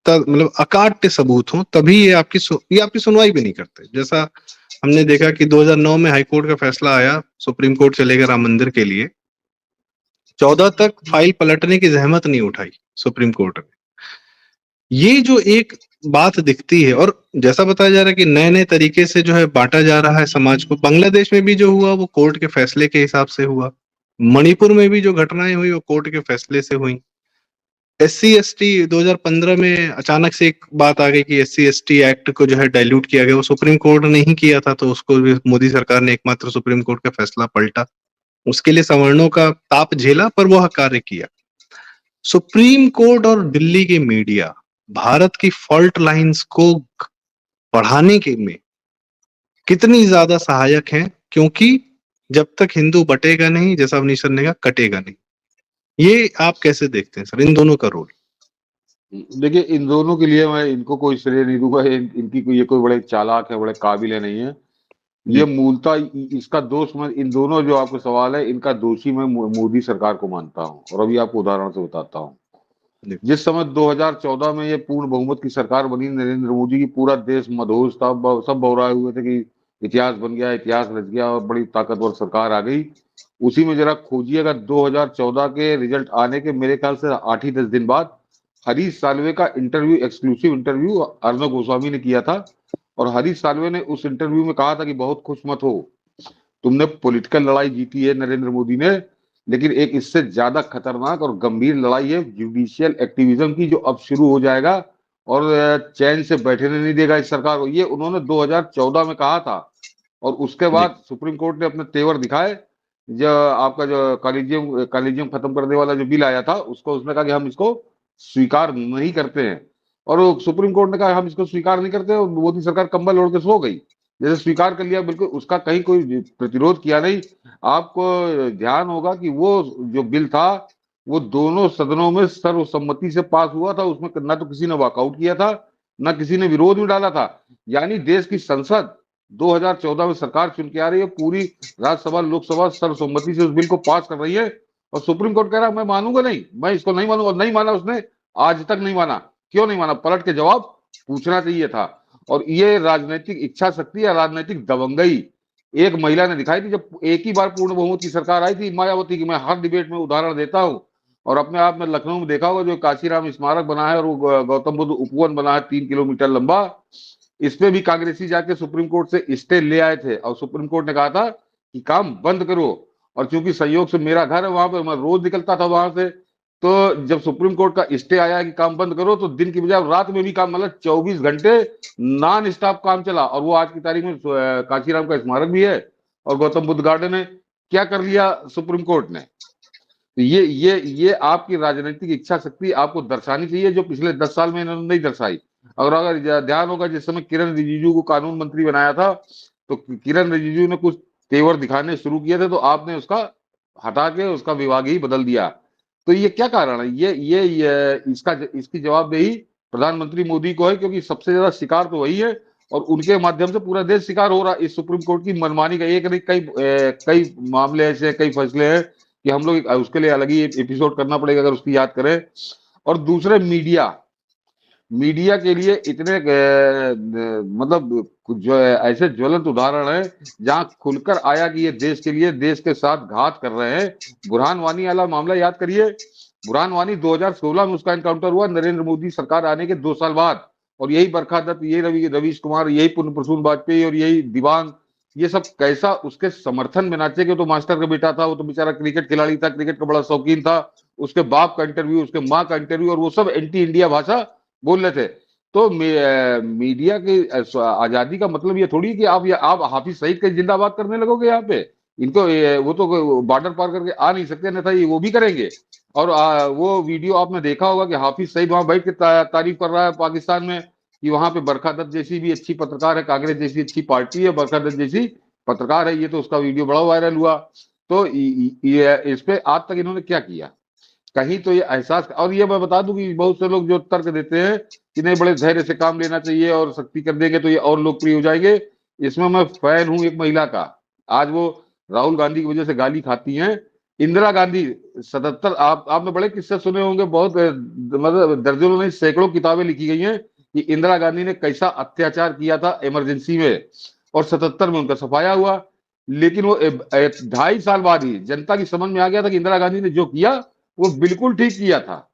मतलब अकाट्य सबूत हो, तभी ये आपकी सुनवाई भी नहीं करते। जैसा हमने देखा कि 2009 में हाईकोर्ट का फैसला आया, सुप्रीम कोर्ट चले गए राम मंदिर के लिए, 14 तक फाइल पलटने की जहमत नहीं उठाई सुप्रीम कोर्ट ने। ये जो एक बात दिखती है, और जैसा बताया जा रहा है कि नए नए तरीके से जो है बांटा जा रहा है समाज को। बांग्लादेश में भी जो हुआ वो कोर्ट के फैसले के हिसाब से हुआ, मणिपुर में भी जो घटनाएं हुई वो कोर्ट के फैसले से हुई। SC/ST 2015 में अचानक से एक बात आ गई कि SC/ST एक्ट को जो है डाइल्यूट किया गया, वो सुप्रीम कोर्ट ने ही किया था, तो उसको भी मोदी सरकार ने एकमात्र सुप्रीम कोर्ट का फैसला पलटा, उसके लिए सवर्णों का ताप झेला, पर वह कार्य किया। सुप्रीम कोर्ट और दिल्ली की मीडिया भारत की फॉल्ट लाइंस को बढ़ाने के में कितनी ज्यादा सहायक है, क्योंकि जब तक हिंदू बटेगा नहीं, जैसा अवनीश सर ने कहा, कटेगा नहीं। ये आप कैसे देखते हैं सर, इन दोनों का रोल? देखिए, इन दोनों के लिए मैं इनको कोई श्रेय नहीं दूंगा, इनकी कोई, ये कोई बड़े चालाक है, बड़े काबिल है नहीं है। ये मूलतः इसका दोष, मैं इन दोनों जो आपके सवाल है, इनका दोषी मैं मोदी सरकार को मानता हूँ। और अभी आपको उदाहरण से बताता हूँ। जिस समय 2014 में ये पूर्ण बहुमत की सरकार बनी नरेंद्र मोदी की, पूरा देश मदहोश था, सब बौराए हुए थे कि इतिहास बन गया, इतिहास रच गया और बड़ी ताकतवर सरकार आ गई। उसी में जरा खोजिएगा, 2014 के रिजल्ट आने के मेरे ख्याल से 8 ही 10 दिन बाद हरीश साल्वे का interview, exclusive interview Arnab Goswami ने किया था। और हरीश साल्वे ने उस इंटरव्यू में कहा था कि बहुत खुश मत हो, तुमने पॉलिटिकल लड़ाई जीती है नरेंद्र मोदी ने, लेकिन एक इससे ज्यादा खतरनाक और गंभीर लड़ाई है जुडिशियल एक्टिविज्म की, जो अब शुरू हो जाएगा और चैन से बैठने नहीं देगा इस सरकार को। ये उन्होंने 2014 में कहा था। और उसके बाद सुप्रीम कोर्ट ने अपने तेवर दिखाए। जो आपका जो कॉलेजियम खत्म करने वाला जो बिल आया था, उसको उसने कहा कि हम इसको स्वीकार नहीं करते हैं। और सुप्रीम कोर्ट ने कहा हम इसको स्वीकार नहीं करते, और मोदी सरकार कंबल ओढ़ के सो गई। जैसे स्वीकार कर लिया, बिल्कुल उसका कहीं कोई प्रतिरोध किया नहीं। आपको ध्यान होगा कि वो जो बिल था वो दोनों सदनों में सर्वसम्मति से पास हुआ था। उसमें ना तो किसी ने वॉकआउट किया था, ना किसी ने विरोध में डाला था। यानी देश की संसद 2014 में सरकार चुन के आ रही है, पूरी राज्यसभा लोकसभा सर्वसम्मति से उस बिल को पास कर रही है। और सुप्रीम कोर्ट कह रहा है मैं मानूंगा नहीं, मैं इसको नहीं मानूंगा। नहीं माना उसने, आज तक नहीं माना। क्यों नहीं माना? पलट के जवाब पूछना चाहिए था। और ये राजनीतिक इच्छा शक्ति या राजनीतिक दबंगई एक महिला ने दिखाई थी। जब एक ही बार पूर्ण बहुमत की सरकार आई थी, मायावती की मैं हर डिबेट में उदाहरण देता हूं। और अपने आप में लखनऊ में देखा होगा, जो काशीराम स्मारक बना है और वो गौतम बुद्ध उपवन बना है 3 किलोमीटर लंबा, इस पे भी कांग्रेसी जाके सुप्रीम कोर्ट से स्टे ले आए थे। और सुप्रीम कोर्ट ने कहा था कि काम बंद करो। और चूंकि संयोग से मेरा घर है वहां पे, मैं रोज निकलता था वहां से, तो जब सुप्रीम कोर्ट का स्टे आया कि काम बंद करो, तो दिन की बजाय रात में भी काम, मतलब 24 घंटे नॉन स्टॉप काम चला। और वो आज की तारीख में काशीराम का स्मारक भी है और गौतम बुद्ध गार्डन है। क्या कर लिया सुप्रीम कोर्ट ने? तो ये आपकी राजनीतिक इच्छा शक्ति आपको दर्शानी चाहिए, जो पिछले 10 साल में इन्होंने नहीं दर्शाई। और अगर ध्यान होगा, जिस समय किरण रिजिजू को कानून मंत्री बनाया था, तो किरण रिजिजू ने कुछ तेवर दिखाने शुरू किए थे, तो आपने उसका हटा के उसका विभाग ही बदल दिया। तो ये क्या कारण है? ये इसकी जवाबदेही प्रधानमंत्री मोदी को है, क्योंकि सबसे ज्यादा शिकार तो वही है। और उनके माध्यम से पूरा देश शिकार हो रहा है इस सुप्रीम कोर्ट की मनमानी का। एक नहीं, कई मामले ऐसे, कई फैसले हैं कि हम लोग उसके लिए अलग ही एपिसोड करना पड़ेगा अगर उसकी याद करें। और दूसरे मीडिया के लिए इतने मतलब जो ऐसे ज्वलंत उदाहरण है जहां खुलकर आया कि ये देश के लिए, देश के साथ घात कर रहे हैं। बुरहान वानी वाला मामला याद करिए। बुरहान वानी 2016 में उसका एनकाउंटर हुआ, नरेंद्र मोदी सरकार आने के 2 साल बाद। और यही बरखा दत्त, यही रवीश कुमार, यही पुण्य प्रसून वाजपेयी और यही दिवांग, ये सब कैसा उसके समर्थन में नाचे। कि तो मास्टर का बेटा था, वो तो बेचारा क्रिकेट खिलाड़ी था, क्रिकेट का बड़ा शौकीन था। उसके बाप का इंटरव्यू, उसके माँ का इंटरव्यू, और वो सब एंटी इंडिया भाषा बोल रहे थे। तो मीडिया की आजादी का मतलब ये थोड़ी कि आप हाफिज सईद का जिंदाबाद करने लगोगे यहाँ पे। इनको वो तो बॉर्डर पार करके आ नहीं सकते, अन्यथा ये वो भी करेंगे। और वो वीडियो आपने देखा होगा कि हाफिज सईद वहां बैठ के तारीफ कर रहा है पाकिस्तान में कि वहां पे बरखा दत्त जैसी भी अच्छी पत्रकार है, कांग्रेस जैसी अच्छी पार्टी है, बरखा दत्त जैसी पत्रकार है। ये तो उसका वीडियो बड़ा वायरल हुआ। तो इस पे आज तक इन्होंने क्या किया? कहीं तो ये एहसास। और ये मैं बता दूं कि बहुत से लोग जो तर्क देते हैं कि नहीं, बड़े धैर्य से काम लेना चाहिए और सख्ती कर देंगे तो ये और लोकप्रिय हो जाएंगे, इसमें मैं फैन हूं एक महिला का। आज वो राहुल गांधी की वजह से गाली खाती हैं। इंदिरा गांधी 77 आपने बड़े किस्से सुने होंगे, बहुत मतलब दर्जनों नहीं सैकड़ों किताबें लिखी गई हैं कि इंदिरा गांधी ने कैसा अत्याचार किया था इमरजेंसी में, और 77 में उनका सफाया हुआ। लेकिन वो 2.5 साल बाद ही जनता की समझ में आ गया था कि इंदिरा गांधी ने जो किया वो बिल्कुल ठीक किया था।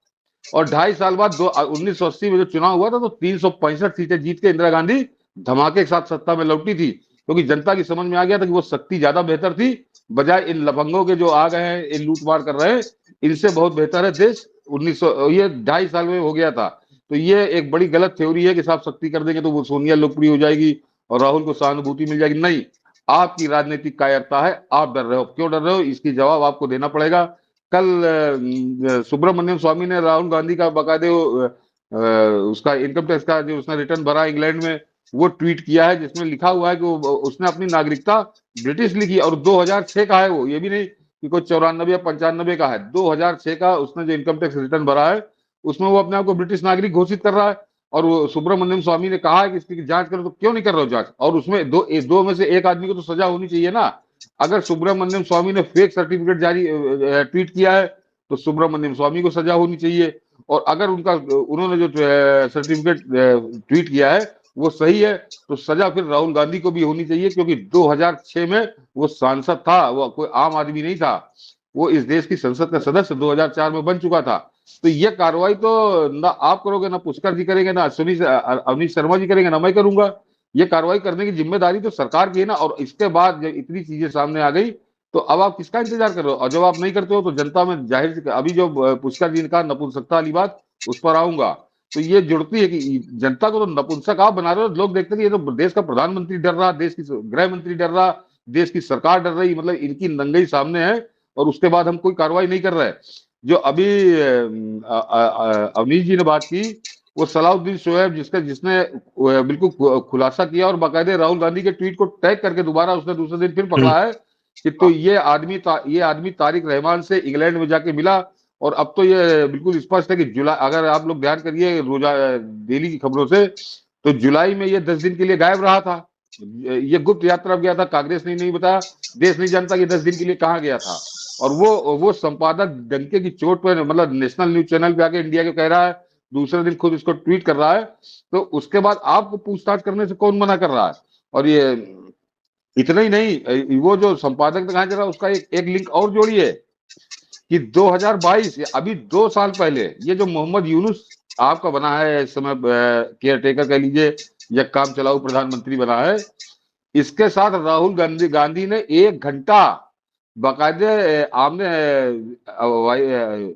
और 2.5 साल बाद 1980 में जो चुनाव हुआ था तो 365 सीटें जीत के इंदिरा गांधी धमाके के साथ सत्ता में लौटी थी, क्योंकि जनता की समझ में आ गया था कि वो शक्ति ज्यादा बेहतर थी, बजाय इन लफंगों के जो आ गए हैं, इन लूटमार कर रहे हैं, इनसे बहुत बेहतर है देश। 1900 ये 2.5 साल में हो गया था। तो ये एक बड़ी गलत थ्योरी है कि साहब शक्ति कर देंगे तो वो सोनिया लोकप्रिय हो जाएगी और राहुल को सहानुभूति मिल जाएगी। नहीं, आपकी राजनीतिक कायरता है, आप डर रहे हो। क्यों डर रहे हो, इसकी जवाब आपको देना पड़ेगा। कल सुब्रमण्यम स्वामी ने राहुल गांधी का बाकायदे उसका इनकम टैक्स का जो उसने रिटर्न भरा इंग्लैंड में, वो ट्वीट किया है जिसमें लिखा हुआ है कि उसने अपनी नागरिकता ब्रिटिश लिखी और 2006 का है वो, ये भी नहीं कि कोई 94 या 95 का है, 2006 का उसने जो इनकम टैक्स रिटर्न भरा है उसमें वो अपने आप को ब्रिटिश नागरिक घोषित कर रहा है। और वो सुब्रमण्यम स्वामी ने कहा है कि इसकी जांच करो, तो क्यों नहीं कर रहे हो जांच? और उसमें दो में से एक आदमी को तो सजा होनी चाहिए ना। अगर सुब्रमण्यम स्वामी ने फेक सर्टिफिकेट जारी ट्वीट किया है तो सुब्रमण्यम स्वामी को सजा होनी चाहिए, और अगर उन्होंने जो सर्टिफिकेट ट्वीट किया है वो सही है तो सजा फिर राहुल गांधी को भी होनी चाहिए, क्योंकि 2006 में वो सांसद था, वो कोई आम आदमी नहीं था, वो इस देश की संसद का सदस्य 2004 में बन चुका था। तो ये कार्रवाई तो ना आप करोगे, ना पुष्कर जी करेंगे, ना अवनीश शर्मा जी करेंगे, ना मैं करूंगा। ये कार्रवाई करने की जिम्मेदारी तो सरकार की है ना। और इसके बाद जब इतनी चीजें सामने आ गई तो अब आप किसका इंतजार कर रहे हो? और जब आप नहीं करते हो तो जनता में जाहिर, अभी जो पुष्कर जी ने कहा नपुंसकता वाली बात, उस पर आऊंगा। तो ये जुड़ती है कि जनता को तो नपुंसक आप बना रहे हो। लोग देखते हैं कि ये तो देश का प्रधानमंत्री डर रहा, देश की गृह मंत्री डर रहा, देश की सरकार डर रही, मतलब इनकी नंगई सामने है, और उसके बाद हम कोई कार्रवाई नहीं कर रहे। जो अभी अवनीश जी ने बात की, वो सलाउद्दीन शोएब जिसने बिल्कुल खुलासा किया और बाकायदे राहुल गांधी के ट्वीट को टैग करके दोबारा उसने दूसरे दिन फिर पकड़ा है कि तो ये आदमी तारिक रहमान से इंग्लैंड में जाके मिला। और अब तो ये बिल्कुल स्पष्ट है कि जुलाई, अगर आप लोग ध्यान करिए रोजा डेली की खबरों से, तो जुलाई में ये 10 दिन के लिए गायब रहा था। ये गुप्त यात्रा गया था, कांग्रेस ने नहीं बताया, देश नहीं जानता कि 10 दिन के लिए कहाँ गया था। और वो संपादक डंके की चोट पर, मतलब नेशनल न्यूज चैनल पे आके इंडिया के कह रहा है, दूसरे दिन खुद इसको ट्वीट कर रहा है। तो उसके बाद आपको पूछताछ करने से कौन मना कर रहा है? और ये इतना ही नहीं, वो जो संपादक दिखाया जा रहा है उसका एक लिंक और जोड़िए कि 2022 अभी 2 साल पहले ये जो मोहम्मद यूनुस आपका बना है इस समय, केयर टेकर कह लीजिए या काम चलाऊ प्रधानमंत्री बना है, इसके साथ राहुल गांधी ने 1 घंटा बाकायदे आमने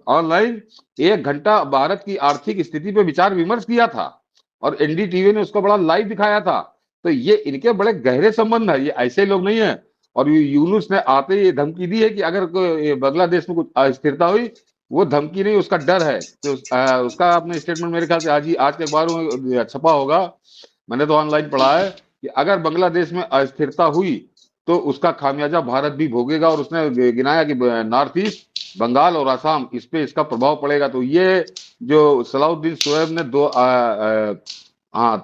ऑनलाइन 1 घंटा भारत की आर्थिक स्थिति पे विचार विमर्श किया था, और एनडीटीवी ने उसको बड़ा लाइव दिखाया था। तो ये इनके बड़े गहरे संबंध है, ये ऐसे लोग नहीं है। और यूनुस ने आते ही धमकी दी है कि अगर बांग्लादेश में कुछ अस्थिरता हुई, वो धमकी नहीं, उसका डर है। तो उसका आपने स्टेटमेंट मेरे ख्याल से आज के अखबारों में छपा होगा, मैंने तो ऑनलाइन पढ़ा है कि अगर बांग्लादेश में अस्थिरता हुई तो उसका खामियाजा भारत भी भोगेगा। और उसने गिनाया कि नॉर्थ ईस्ट, बंगाल और असम, इस पे इसका प्रभाव पड़ेगा। तो ये जो सलाउद्दीन शोएब ने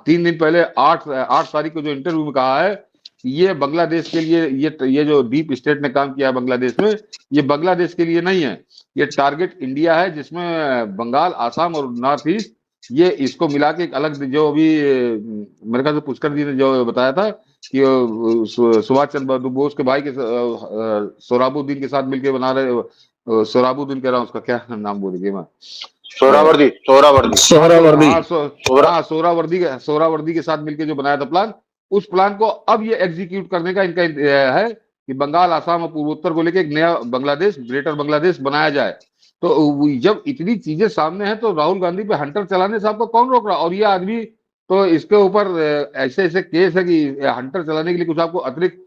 3 दिन पहले 8 तारीख को जो इंटरव्यू में कहा है, ये बांग्लादेश के लिए, ये जो डीप स्टेट ने काम किया है बांग्लादेश में, ये बांग्लादेश के लिए नहीं है, ये टारगेट इंडिया है, जिसमें बंगाल, आसाम और नॉर्थ ईस्ट, ये इसको मिला के एक अलग, जो अभी मेरे ख्याल से पुष्कर जी ने जो बताया था कि सुभाष चंद्र बोस के भाई के सोहराबुद्दीन के साथ मिलकर बना रहे, सोहराबुद्दीन कह रहा हूँ, उसका क्या नाम बोलेंगे मैं, सोहरावर्दी के साथ मिलकर जो बनाया था प्लान, उस प्लान को अब ये एग्जीक्यूट करने का इनका है कि बंगाल, आसाम और पूर्वोत्तर को लेकर एक नया बांग्लादेश, ग्रेटर बांग्लादेश बनाया जाए। तो जब इतनी चीजें सामने हैं तो राहुल गांधी पे हंटर चलाने से आपको कौन रोक रहा? और ये आदमी तो इसके ऊपर ऐसे केस है कि हंटर चलाने के लिए कुछ आपको अतिरिक्त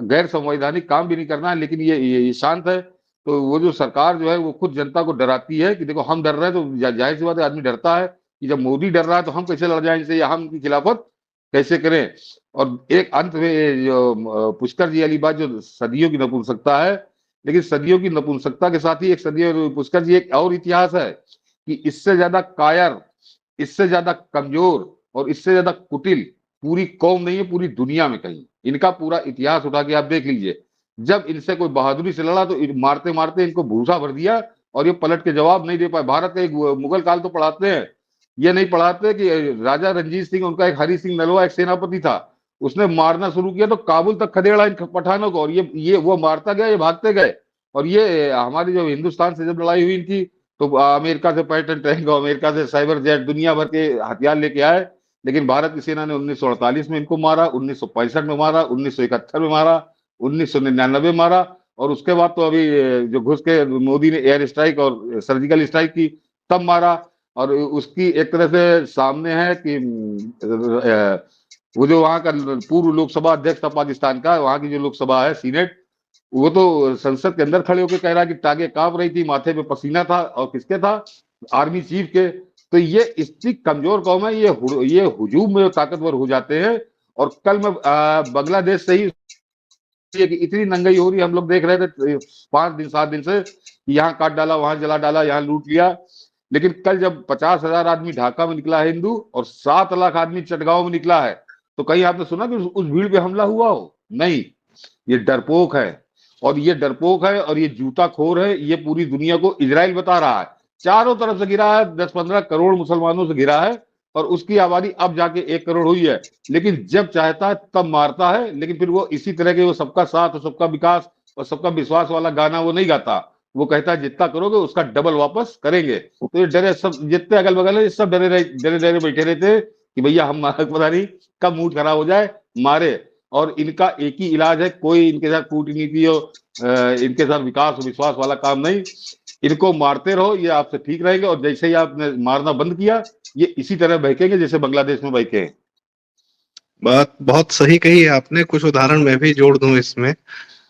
गैर संवैधानिक काम भी नहीं करना है, लेकिन ये शांत है। तो वो जो सरकार जो है वो खुद जनता को डराती है कि देखो हम डर रहे हैं, तो जाहिर सी बात है आदमी डरता है कि जब मोदी डर रहा है तो हम कैसे लड़ जाए इनसे, या हम की खिलाफत कैसे करें। और एक अंत में जो पुष्कर जी वाली बात, जो सदियों की नपुंसकता है, लेकिन सदियों की नपुंसकता के साथ ही एक सदियों, पुष्कर जी, एक और इतिहास है कि इससे ज्यादा कायर, इससे ज्यादा कमजोर और इससे ज्यादा कुटिल पूरी कौम नहीं है पूरी दुनिया में कहीं। इनका पूरा इतिहास उठा के आप देख लीजिए, जब इनसे कोई बहादुरी से लड़ा तो मारते मारते इनको भूसा भर दिया और ये पलट के जवाब नहीं दे पाए। भारत का एक मुगल काल तो पढ़ाते हैं, ये नहीं पढ़ाते कि राजा रंजीत सिंह, उनका एक हरि सिंह नलवा एक सेनापति था, उसने मारना शुरू किया तो काबुल तक खदेड़ा इन पठानों को, और ये वो मारता गया, ये भागते गए। और ये हमारी जो हिंदुस्तान से जब लड़ाई हुई इनकी, तो अमेरिका से पैटर्न टैंक, अमेरिका से साइबर जेट, दुनिया भर के हथियार लेके आए, लेकिन भारत की सेना ने 1948 में इनको मारा, 1965 में मारा, 1971 में मारा, 1999 में मारा, और उसके बाद तो अभी जो घुस के मोदी ने एयर स्ट्राइक और सर्जिकल स्ट्राइक की, तब मारा। और उसकी एक तरह से सामने है कि वो जो वहां का पूर्व लोकसभा अध्यक्ष था पाकिस्तान का, वहां की जो लोकसभा है सीनेट, वो तो संसद के अंदर खड़े होकर कह रहा कि टांगे कांप रही थी, माथे पे पसीना था, और किसके था? आर्मी चीफ के। तो ये इतनी कमजोर कौम है, ये हुजूम में ताकतवर हो जाते हैं। और कल मैं बांग्लादेश से ही कि इतनी नंगाई हो रही, हम लोग देख रहे थे 5 दिन 7 दिन से, यहाँ काट डाला, वहां जला डाला, यहाँ लूट लिया। लेकिन कल जब 50,000 आदमी ढाका में निकला है हिंदू, और 7 लाख आदमी चटगांव में निकला है, तो कहीं आपने सुना कि उस भीड़ पे हमला हुआ हो? नहीं, ये डरपोक है, और ये डरपोक है, और ये जूताखोर है। ये पूरी दुनिया को इजराइल बता रहा है, चारों तरफ से घिरा है, 10-15 करोड़ मुसलमानों से घिरा है, और उसकी आबादी अब जाके 1 करोड़ हुई है। लेकिन जब चाहता है तब मारता है। लेकिन फिर वो इसी तरह के वो सबका साथ और सबका विकास और सबका विश्वास वाला गाना वो नहीं गाता। वो कहता है जितना करोगे उसका डबल वापस करेंगे। तो ये डरे, सब जितने अगल बगल है सब डरे डरे बैठे रहते कि भैया हम पता नहीं कब मूड खराब हो जाए, मारे। और इनका एक ही इलाज है, कोई इनके साथ कूटनीति हो, इनके साथ विकास और विश्वास वाला काम नहीं। इनको मारते रहो, ये आपसे ठीक रहेंगे। और जैसे ही आपने मारना बंद किया, ये इसी तरह बहकेंगे जैसे बांग्लादेश में बहके हैं। बात बहुत सही कही है आपने। कुछ उदाहरण मैं भी जोड़ दूं इसमें।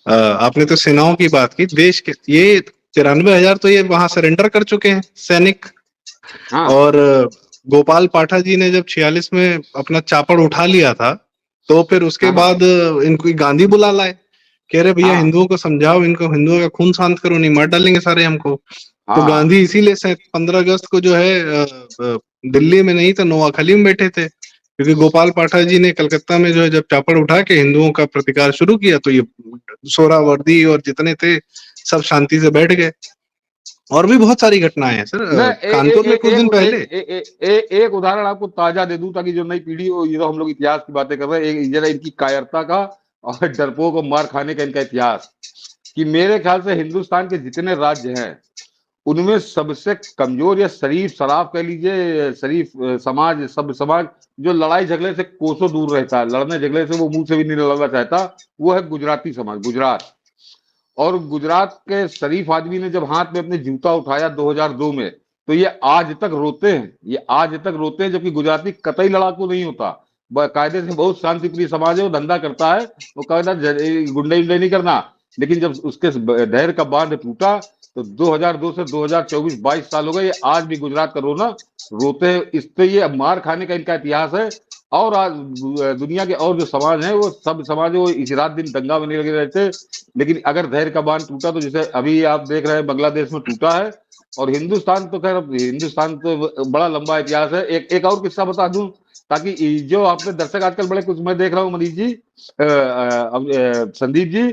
आपने तो सेनाओं की बात की, देश के ये 93,000 तो ये वहां सरेंडर कर चुके हैं सैनिक। हाँ, और गोपाल पाठा जी ने जब 46 में अपना चापड़ उठा लिया था, तो फिर उसके हाँ, बाद इनको गांधी बुला लाए, कह रहे भैया हाँ, हिंदुओं को समझाओ, इनको हिंदुओं का खून शांत करो, नहीं मार डालेंगे सारे हमको। तो हाँ, गांधी इसीलिए 15 अगस्त को जो है दिल्ली में नहीं तो नोआखली में बैठे थे, क्योंकि गोपाल पाठा जी ने कलकत्ता में जो है जब चापड़ उठा के हिंदुओं का प्रतिकार शुरू किया, तो ये सोहरावर्दी और जितने थे सब शांति से बैठ गए। और भी बहुत सारी घटनाएं हैं सर। मैं कानपुर में कुछ दिन पहले एक उदाहरण आपको ताजा दे दूं, ताकि जो नई पीढ़ी हो, ये तो हम लोग इतिहास की बातें कर रहे हैं, एक जरा इनकी कायरता का और डरपोक और मार खाने का इनका इतिहास, कि मेरे ख्याल से हिंदुस्तान के जितने राज्य हैं उनमें सबसे कमजोर या शरीफ शराब कह लीजिए, शरीफ समाज, सब समाज जो लड़ाई झगड़े से कोसों दूर रहता है, लड़ने झगड़े से वो मुंह से भी नहीं लड़ना चाहता, वो है गुजराती समाज, गुजरात। और गुजरात के शरीफ आदमी ने जब हाथ में अपने जूता उठाया 2002 में, तो ये आज तक रोते हैं, ये आज तक रोते हैं, जबकि गुजराती कतई लड़ाकू नहीं होता, कायदे से बहुत शांतिप्रिय समाज है, वो धंधा करता है, वो कहता गुंडे उंडे नहीं करना। लेकिन जब उसके धैर्य का बांध टूटा, तो 2002 से 2024 22 साल हो गए, ये आज भी गुजरात का रोना रोते हैं। इस पे ये मार खाने का इनका इतिहास है। और आज दुनिया के और जो समाज हैं, वो सब समाज वो इस रात दिन दंगा में नहीं लगे रहते। लेकिन अगर धैर्य का बांध टूटा, तो जैसे अभी आप देख रहे हैं बांग्लादेश में टूटा है। और हिंदुस्तान तो खैर, हिंदुस्तान तो बड़ा लंबा इतिहास है। एक और किस्सा बता दूं, ताकि जो आपके दर्शक आजकल बड़े कुछ, मैं देख रहा हूँ मनीष जी, संदीप जी,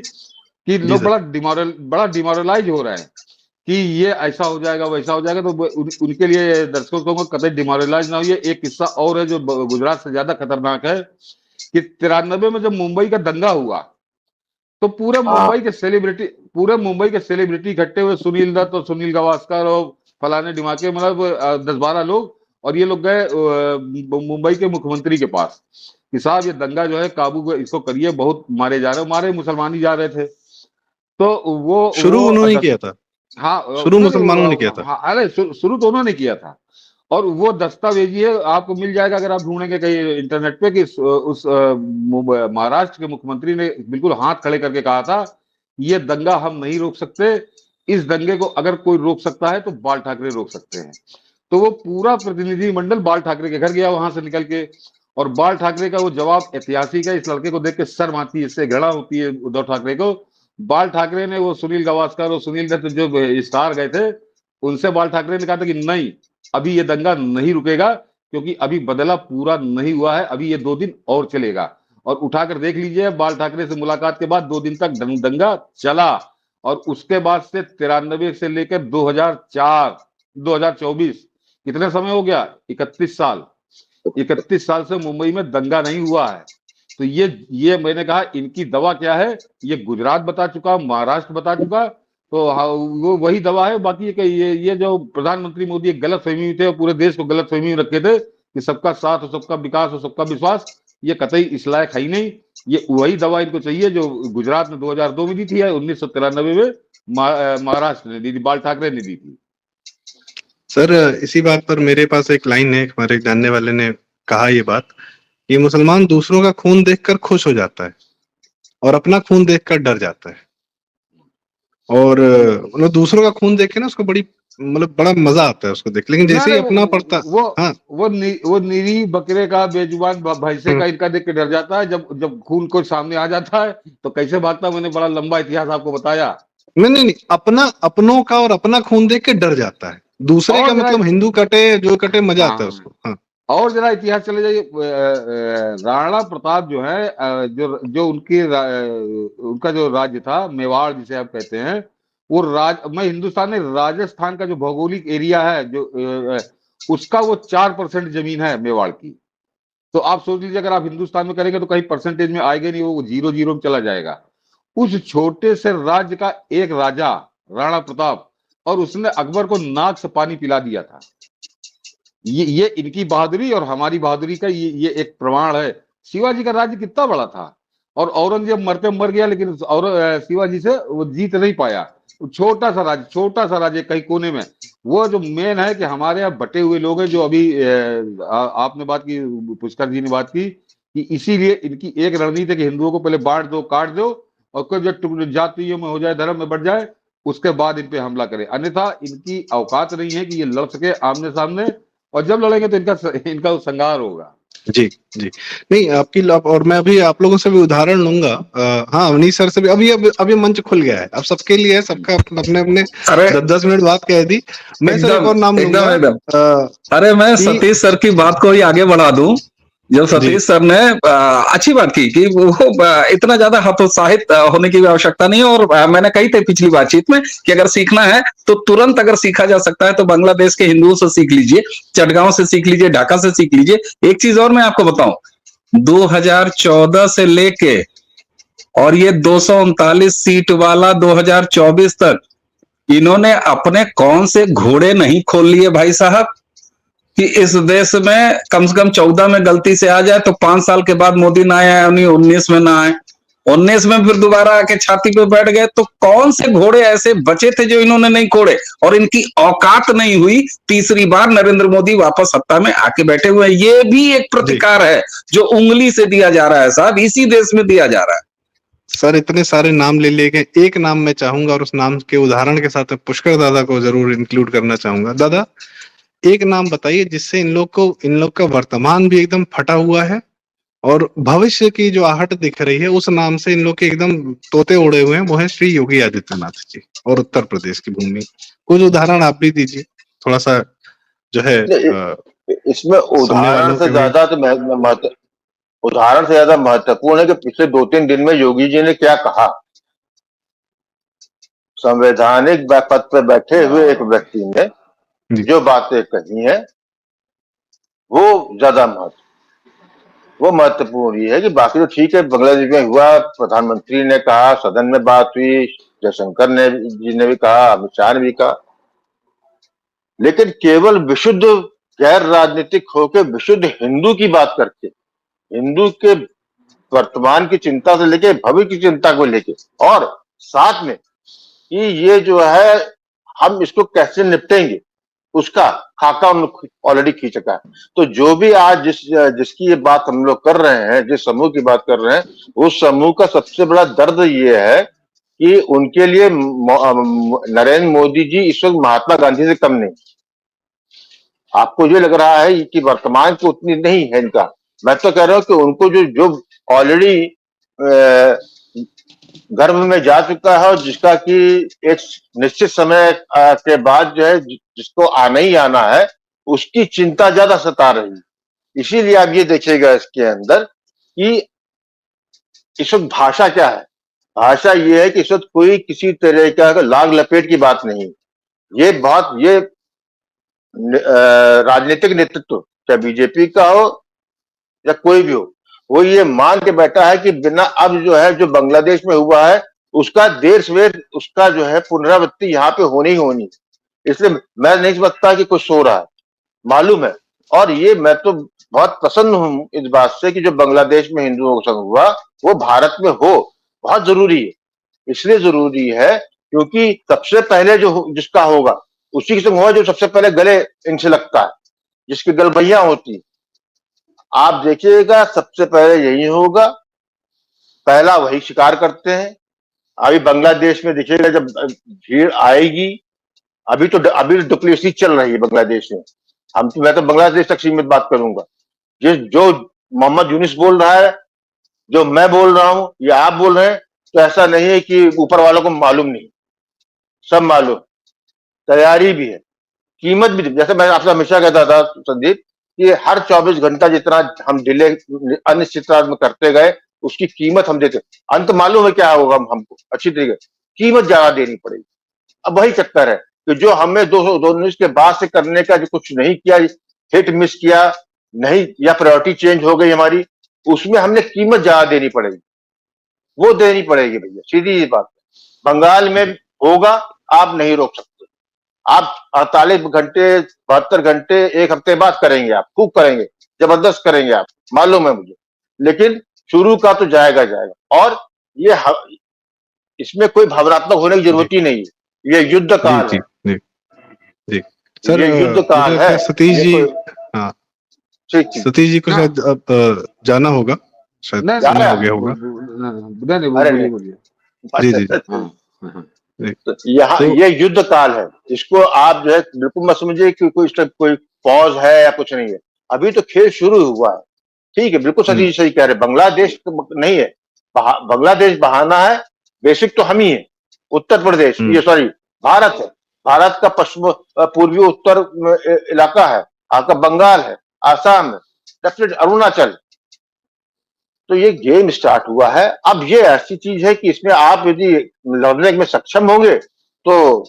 कि जी लोग सर। बड़ा डिमोरलाइज हो रहे हैं कि ये ऐसा हो जाएगा वैसा हो जाएगा। तो उनके लिए दर्शकों को कतई डिमोरलाइज ना होइए। एक किस्सा और है जो गुजरात से ज्यादा खतरनाक है, कि 93 में जब मुंबई का दंगा हुआ, तो पूरे मुंबई के सेलिब्रिटी इकट्ठे हुए, सुनील दत्त और सुनील गावस्कर और फलाने डिमाके, मतलब 10-12 लोग। और ये लोग गए मुंबई के मुख्यमंत्री के पास कि साहब ये दंगा जो है काबू इसको करिए, बहुत मारे जा रहे, मारे मुसलमान ही जा रहे थे। तो शुरू उन्होंने किया था, हाँ, शुरू मुसलमानों ने किया था। हाँ, अरे शुरू तो उन्होंने किया था। और वो दस्तावेजी है, आपको मिल जाएगा अगर आप ढूंढेंगे कहीं इंटरनेट पे, कि उस महाराष्ट्र के मुख्यमंत्री ने बिल्कुल हाथ खड़े करके कहा था, ये दंगा हम नहीं रोक सकते, इस दंगे को अगर कोई रोक सकता है तो बाल ठाकरे रोक सकते हैं। तो वो पूरा प्रतिनिधिमंडल बाल ठाकरे के घर गया वहां से निकल के, और बाल ठाकरे का वो जवाब ऐतिहासिक है। इस लड़के को देख के शर्म आती है, इससे घृणा होती है उद्धव ठाकरे को। बाल ठाकरे ने, वो सुनील गावस्कर और सुनील दत्त जो स्टार गए थे, उनसे बाल ठाकरे ने कहा था कि नहीं, अभी ये दंगा नहीं रुकेगा, क्योंकि अभी बदला पूरा नहीं हुआ है, अभी ये 2 दिन और चलेगा। और उठाकर देख लीजिए, बाल ठाकरे से मुलाकात के बाद 2 दिन तक दंगा चला। और उसके बाद से 93 से लेकर 2004 2024 कितने समय हो गया, 31 साल। 31 साल से मुंबई में दंगा नहीं हुआ है। तो ये मैंने कहा इनकी दवा क्या है, ये गुजरात बता चुका, महाराष्ट्र बता चुका। तो वो वही दवा है। बाकी ये जो प्रधानमंत्री मोदी एक गलत फहमी में थे और पूरे देश को गलत फहमी में रखे थे कि सबका साथ और सबका विकास और सबका विश्वास, ये कतई इस लायक है ही नहीं। ये वही दवा इनको चाहिए जो गुजरात ने 2002 में दी थी, 1993 में महाराष्ट्र ने दी थी, बाल ठाकरे ने दी थी। सर इसी बात पर मेरे पास एक लाइन है, हमारे जानने वाले ने कहा ये बात कि मुसलमान दूसरों का खून देखकर खुश हो जाता है और अपना खून देखकर डर जाता है। और मतलब दूसरों का खून देख के ना उसको बड़ा मजा आता है उसको देख, लेकिन जैसे ही अपना पड़ता वो निरी बकरे का, बेजुबान भैंसे का इनका देख के डर जाता है। जब खून को सामने आ जाता है तो कैसे भागता है, मैंने बड़ा लंबा इतिहास आपको बताया। नहीं, अपनों का और अपना खून देख के डर जाता है, दूसरे का मतलब हिंदू कटे जो कटे मजा आता है उसको। हाँ। और जरा इतिहास चले जाइए, राणा प्रताप जो है, जो उनका जो राज्य था मेवाड़ जिसे आप कहते हैं, वो मैं हिंदुस्तान में राजस्थान का जो भौगोलिक एरिया है जो उसका वो 4% जमीन है मेवाड़ की। तो आप सोच लीजिए अगर आप हिंदुस्तान में करेंगे तो कहीं परसेंटेज में आएगा नहीं, वो 0-0 में चला जाएगा। उस छोटे से राज्य का एक राजा राणा प्रताप, और उसने अकबर को नाक से पानी पिला दिया था। ये इनकी बहादुरी और हमारी बहादुरी का ये एक प्रमाण है। शिवाजी का राज्य कितना बड़ा था और औरंगजेब मरते मर गया, लेकिन और शिवाजी से वो जीत नहीं पाया। छोटा सा राज्य कहीं कोने में। वो जो मेन है कि हमारे यहाँ बटे हुए लोग हैं, जो अभी आपने बात की, पुष्कर जी ने बात की कि इसीलिए इनकी एक रणनीति है कि हिंदुओं को पहले बांट दो, काट दो, और कोई जो जातियों में हो जाए, धर्म में बढ़ जाए, उसके बाद इन पे हमला करे। अन्यथा इनकी औकात नहीं है कि ये लड़ सके आमने सामने, और जब लड़ेंगे तो इनका संहार होगा। जी नहीं आपकी और मैं अभी आप लोगों से भी उदाहरण लूंगा। हाँ अवनीश सर से भी अभी मंच खुल गया है, अब सबके लिए है, सबका अपने 10 मिनट बात कह दी। मैं सर एक और नाम लूंगा। अरे मैं सतीश सर की बात को ही आगे बढ़ा दूं। जो सतीश सर ने अच्छी बात की कि वो इतना ज्यादा हतोत्साहित होने की आवश्यकता नहीं है। और मैंने कही थे पिछली बातचीत में कि अगर सीखना है तो तुरंत अगर सीखा जा सकता है तो बांग्लादेश के हिंदुओं से सीख लीजिए, चटगांव से सीख लीजिए, ढाका से सीख लीजिए। एक चीज और मैं आपको बताऊं, 2014 से लेके और ये 239 सीट वाला 2024 तक इन्होंने अपने कौन से घोड़े नहीं खोल लिए भाई साहब कि इस देश में कम से कम 14 में गलती से आ जाए तो 5 साल के बाद मोदी ना आए, 19 में ना आए, 19 में फिर दोबारा आके छाती पे बैठ गए। तो कौन से घोड़े ऐसे बचे थे जो इन्होंने नहीं खोड़े, और इनकी औकात नहीं हुई तीसरी बार नरेंद्र मोदी वापस सत्ता में आके बैठे हुए हैं। ये भी एक प्रतिकार है जो उंगली से दिया जा रहा है साहब, इसी देश में दिया जा रहा है। सर इतने सारे नाम ले लेके एक नाम मैं चाहूंगा, और उस नाम के उदाहरण के साथ पुष्कर दादा को जरूर इंक्लूड करना चाहूंगा। दादा एक नाम बताइए जिससे इन लोग का वर्तमान भी एकदम फटा हुआ है और भविष्य की जो आहट दिख रही है उस नाम से इन लोग के एकदम तोते उड़े हुए हैं। वो है श्री योगी आदित्यनाथ जी और उत्तर प्रदेश की भूमि। कुछ उदाहरण आप भी दीजिए, थोड़ा सा जो है इसमें उदाहरण से ज्यादा महत्वपूर्ण है कि पिछले 2-3 दिन में योगी जी ने क्या कहा। संवैधानिक पद पर बैठे हुए एक व्यक्ति ने जो बातें कही हैं वो ज्यादा महत्वपूर्ण ये है कि बाकी तो ठीक है, बांग्लादेश में हुआ, प्रधानमंत्री ने कहा, सदन में बात हुई, जयशंकर जी ने भी कहा, अमित शाह ने भी कहा, लेकिन केवल विशुद्ध गैर राजनीतिक होकर विशुद्ध हिंदू की बात करके, हिंदू के वर्तमान की चिंता से लेके भविष्य की चिंता को लेके, और साथ में कि ये जो है हम इसको कैसे निपटेंगे उसका खाका ऑलरेडी खींच चुका है। तो जो भी आज जिसकी ये बात हम लोग कर रहे हैं, जिस समूह की बात कर रहे हैं, उस समूह का सबसे बड़ा दर्द ये है कि उनके लिए नरेंद्र मोदी जी इस वक्त महात्मा गांधी से कम नहीं। आपको ये लग रहा है कि वर्तमान को उतनी नहीं है इनका, मैं तो कह रहा हूं कि उनको जो ऑलरेडी गर्भ में जा चुका है और जिसका कि एक निश्चित समय के बाद जो है जिसको आना ही आना है, उसकी चिंता ज्यादा सता रही है। इसीलिए आप ये देखिएगा इसके अंदर कि इस वक्त भाषा क्या है, भाषा ये है कि इस वक्त कोई किसी तरह का लाग लपेट की बात नहीं है। ये राजनीतिक नेतृत्व चाहे बीजेपी का हो या कोई भी हो, वो ये मान के बैठा है कि बिना अब जो है जो बांग्लादेश में हुआ है उसका देर सवेर उसका जो है पुनरावृत्ति यहाँ पे होनी ही होनी। इसलिए मैं नहीं समझता कि कुछ हो रहा है, मालूम है। और ये मैं तो बहुत प्रसन्न हूं इस बात से कि जो बांग्लादेश में हिंदुओं का संग हुआ वो भारत में हो, बहुत जरूरी है। इसलिए जरूरी है क्योंकि सबसे पहले जो जिसका होगा उसी के संग होगा जो सबसे पहले गले इनसे लगता है, जिसकी गलबैया होती है। आप देखिएगा सबसे पहले यही होगा, पहला वही शिकार करते हैं। अभी बांग्लादेश में देखिएगा जब भीड़ आएगी, अभी डिप्लोमेसी चल रही है बांग्लादेश में। मैं तो बांग्लादेश तक सीमित बात करूंगा। जो मोहम्मद यूनिस बोल रहा है, जो मैं बोल रहा हूं या आप बोल रहे हैं, तो ऐसा नहीं है कि ऊपर वालों को मालूम नहीं, सब मालूम, तैयारी भी है, कीमत भी। जैसे मैं आपसे हमेशा कहता था संदीप कि हर 24 घंटा जितना हम डिले अनिश्चितता में करते गए उसकी कीमत हम देते, अंत मालूम है क्या होगा हमको अच्छी तरीके, कीमत ज्यादा देनी पड़ेगी। अब वही चक्कर है कि जो हमें 2019 के बाद से करने का जो कुछ नहीं किया, हिट मिस किया नहीं या प्रायोरिटी चेंज हो गई हमारी, उसमें हमने कीमत ज्यादा देनी पड़ेगी, वो देनी पड़ेगी भैया, सीधी सी बात है। बंगाल में होगा, आप नहीं रोक सकते। आप 48 घंटे 72 घंटे एक हफ्ते बाद करेंगे, आप खूब करेंगे, जबरदस्त करेंगे आप, मालूम है मुझे। लेकिन शुरू का तो जाएगा जाएगा। और ये इसमें कोई भावनात्मक होने की जरूरत ही नहीं है, ये युद्ध काल जी है, जी जी सर, ये युद्ध काल मुझे है। लगता है सतीश ये जी, कोई हाँ ठीक ठीक सतीश जी को हाँ शायद अब जाना होगा, शायद नहीं जा समय रहा हो है। गया होगा। नहीं नहीं अरे बोलिए नहीं, बोलिए। जी जी जी हाँ हाँ जी। तो यहाँ तो ये युद्ध काल है, इसको आप जो है बिल्कुल मत समझिए कि कोई पॉज है या कुछ नहीं है। अभी तो खेल शुरू हुआ है। ठीक है, बिल्कुल सही सही कह रहे, बांग्लादेश तो नहीं है, बांग्लादेश बहाना है, बेसिक तो हम ही है। उत्तर प्रदेश, ये सॉरी भारत है, भारत का पश्चिम पूर्वी उत्तर इलाका है, आपका बंगाल है, आसाम है, डेफिनेट अरुणाचल। तो ये गेम स्टार्ट हुआ है। अब ये ऐसी चीज है कि इसमें आप यदि लड़ने में सक्षम होंगे तो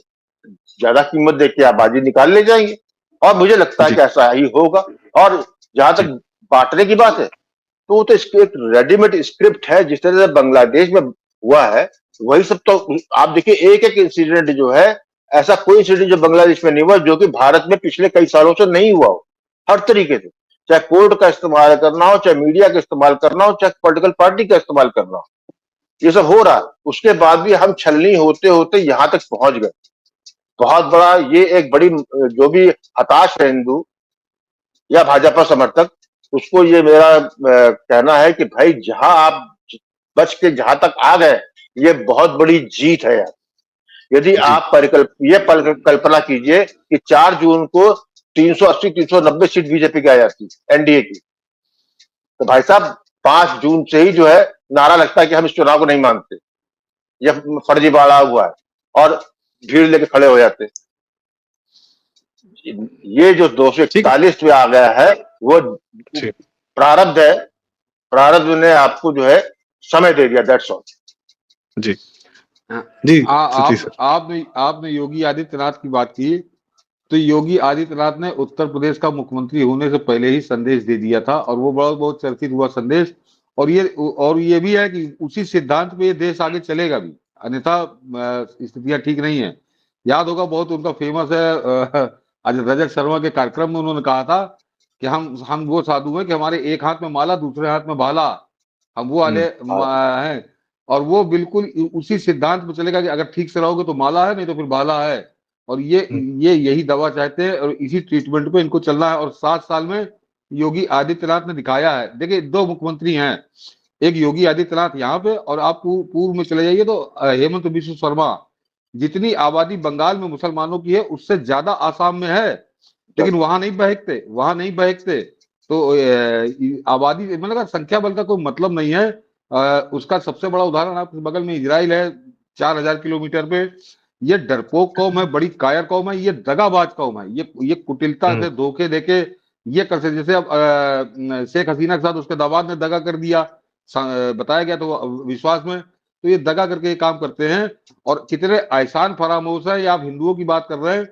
ज्यादा कीमत देके आप बाजी निकाल ले जाएंगे, और मुझे लगता है जी कि ऐसा ही होगा। और जहां जी तक बांटने की बात है, तो वो तो इसके एक रेडीमेड स्क्रिप्ट है, जिस तरह से बांग्लादेश में हुआ है वही सब। तो आप देखिए एक एक इंसिडेंट जो है, ऐसा कोई इंसिडेंट जो बांग्लादेश में नहीं हुआ जो कि भारत में पिछले कई सालों से नहीं हुआ हो, हर तरीके से। चाहे कोर्ट का इस्तेमाल करना हो, चाहे मीडिया का इस्तेमाल करना हो, चाहे पॉलिटिकल पार्टी का इस्तेमाल करना हो, ये सब हो रहा है। उसके बाद भी हम छलनी होते होते यहां तक पहुंच गए। बहुत बड़ा ये एक बड़ी, जो भी हताश है हिंदू या भाजपा समर्थक, उसको ये मेरा कहना है कि भाई जहां आप बच के जहां तक आ गए, ये बहुत बड़ी जीत है यार। यदि जी आप कल्पना कीजिए कि 4 जून को 380 390 सीट बीजेपी की आ जाती, एनडीए की, तो भाई साहब 5 जून से ही जो है नारा लगता है कि हम इस चुनाव को नहीं मानते, यह फर्जीवाड़ा हुआ है, और भीड़ लेके खड़े हो जाते। ये जो ठीक 241 पे आ गया है वो ठीक प्रारब्ध है, प्रारब्ध ने आपको जो है समय दे दिया, दैट्स ऑल। जी हाँ। जी सतीश सर। आपने योगी आदित्यनाथ की बात की, तो योगी आदित्यनाथ ने उत्तर प्रदेश का मुख्यमंत्री होने से पहले ही संदेश दे दिया था, और वो बहुत बहुत चर्चित हुआ संदेश। और ये भी है कि उसी सिद्धांत पे ये देश आगे चलेगा भी, अन्यथा स्थितियां ठीक नहीं है। याद होगा, बहुत उनका फेमस है, आज रजत शर्मा के कार्यक्रम में उन्होंने कहा था कि हम वो साधु हैं कि हमारे एक हाथ में माला दूसरे हाथ में भाला, हम वो वाले हैं। और वो बिल्कुल उसी सिद्धांत पे चलेगा कि अगर ठीक से रहोगे तो माला है, नहीं तो फिर भाला है। और ये यही दवा चाहते हैं, और इसी ट्रीटमेंट पे इनको चलना है। और 7 साल में योगी आदित्यनाथ ने दिखाया है। देखिए, 2 मुख्यमंत्री हैं, एक योगी आदित्यनाथ यहाँ पे, और आप पूर्व में चले जाइए तो हेमंत बिश्व शर्मा। जितनी आबादी बंगाल में मुसलमानों की है उससे ज्यादा आसाम में है, लेकिन वहां नहीं बहकते। तो आबादी मतलब संख्या बल का कोई मतलब नहीं है। उसका सबसे बड़ा उदाहरण आपके बगल में इजराइल है, 4000 किलोमीटर पे। ये डरपोक कौम है, बड़ी कायर कौम है, ये दगाबाज कौम है, ये कुटिलता से धोखे देके ये कर सकते। जैसे अब शेख हसीना के साथ उसके दामाद ने दगा कर दिया, बताया गया तो विश्वास में। तो ये दगा करके ये काम करते हैं। और कितने एहसान फरामोश है, ये आप हिंदुओं की बात कर रहे हैं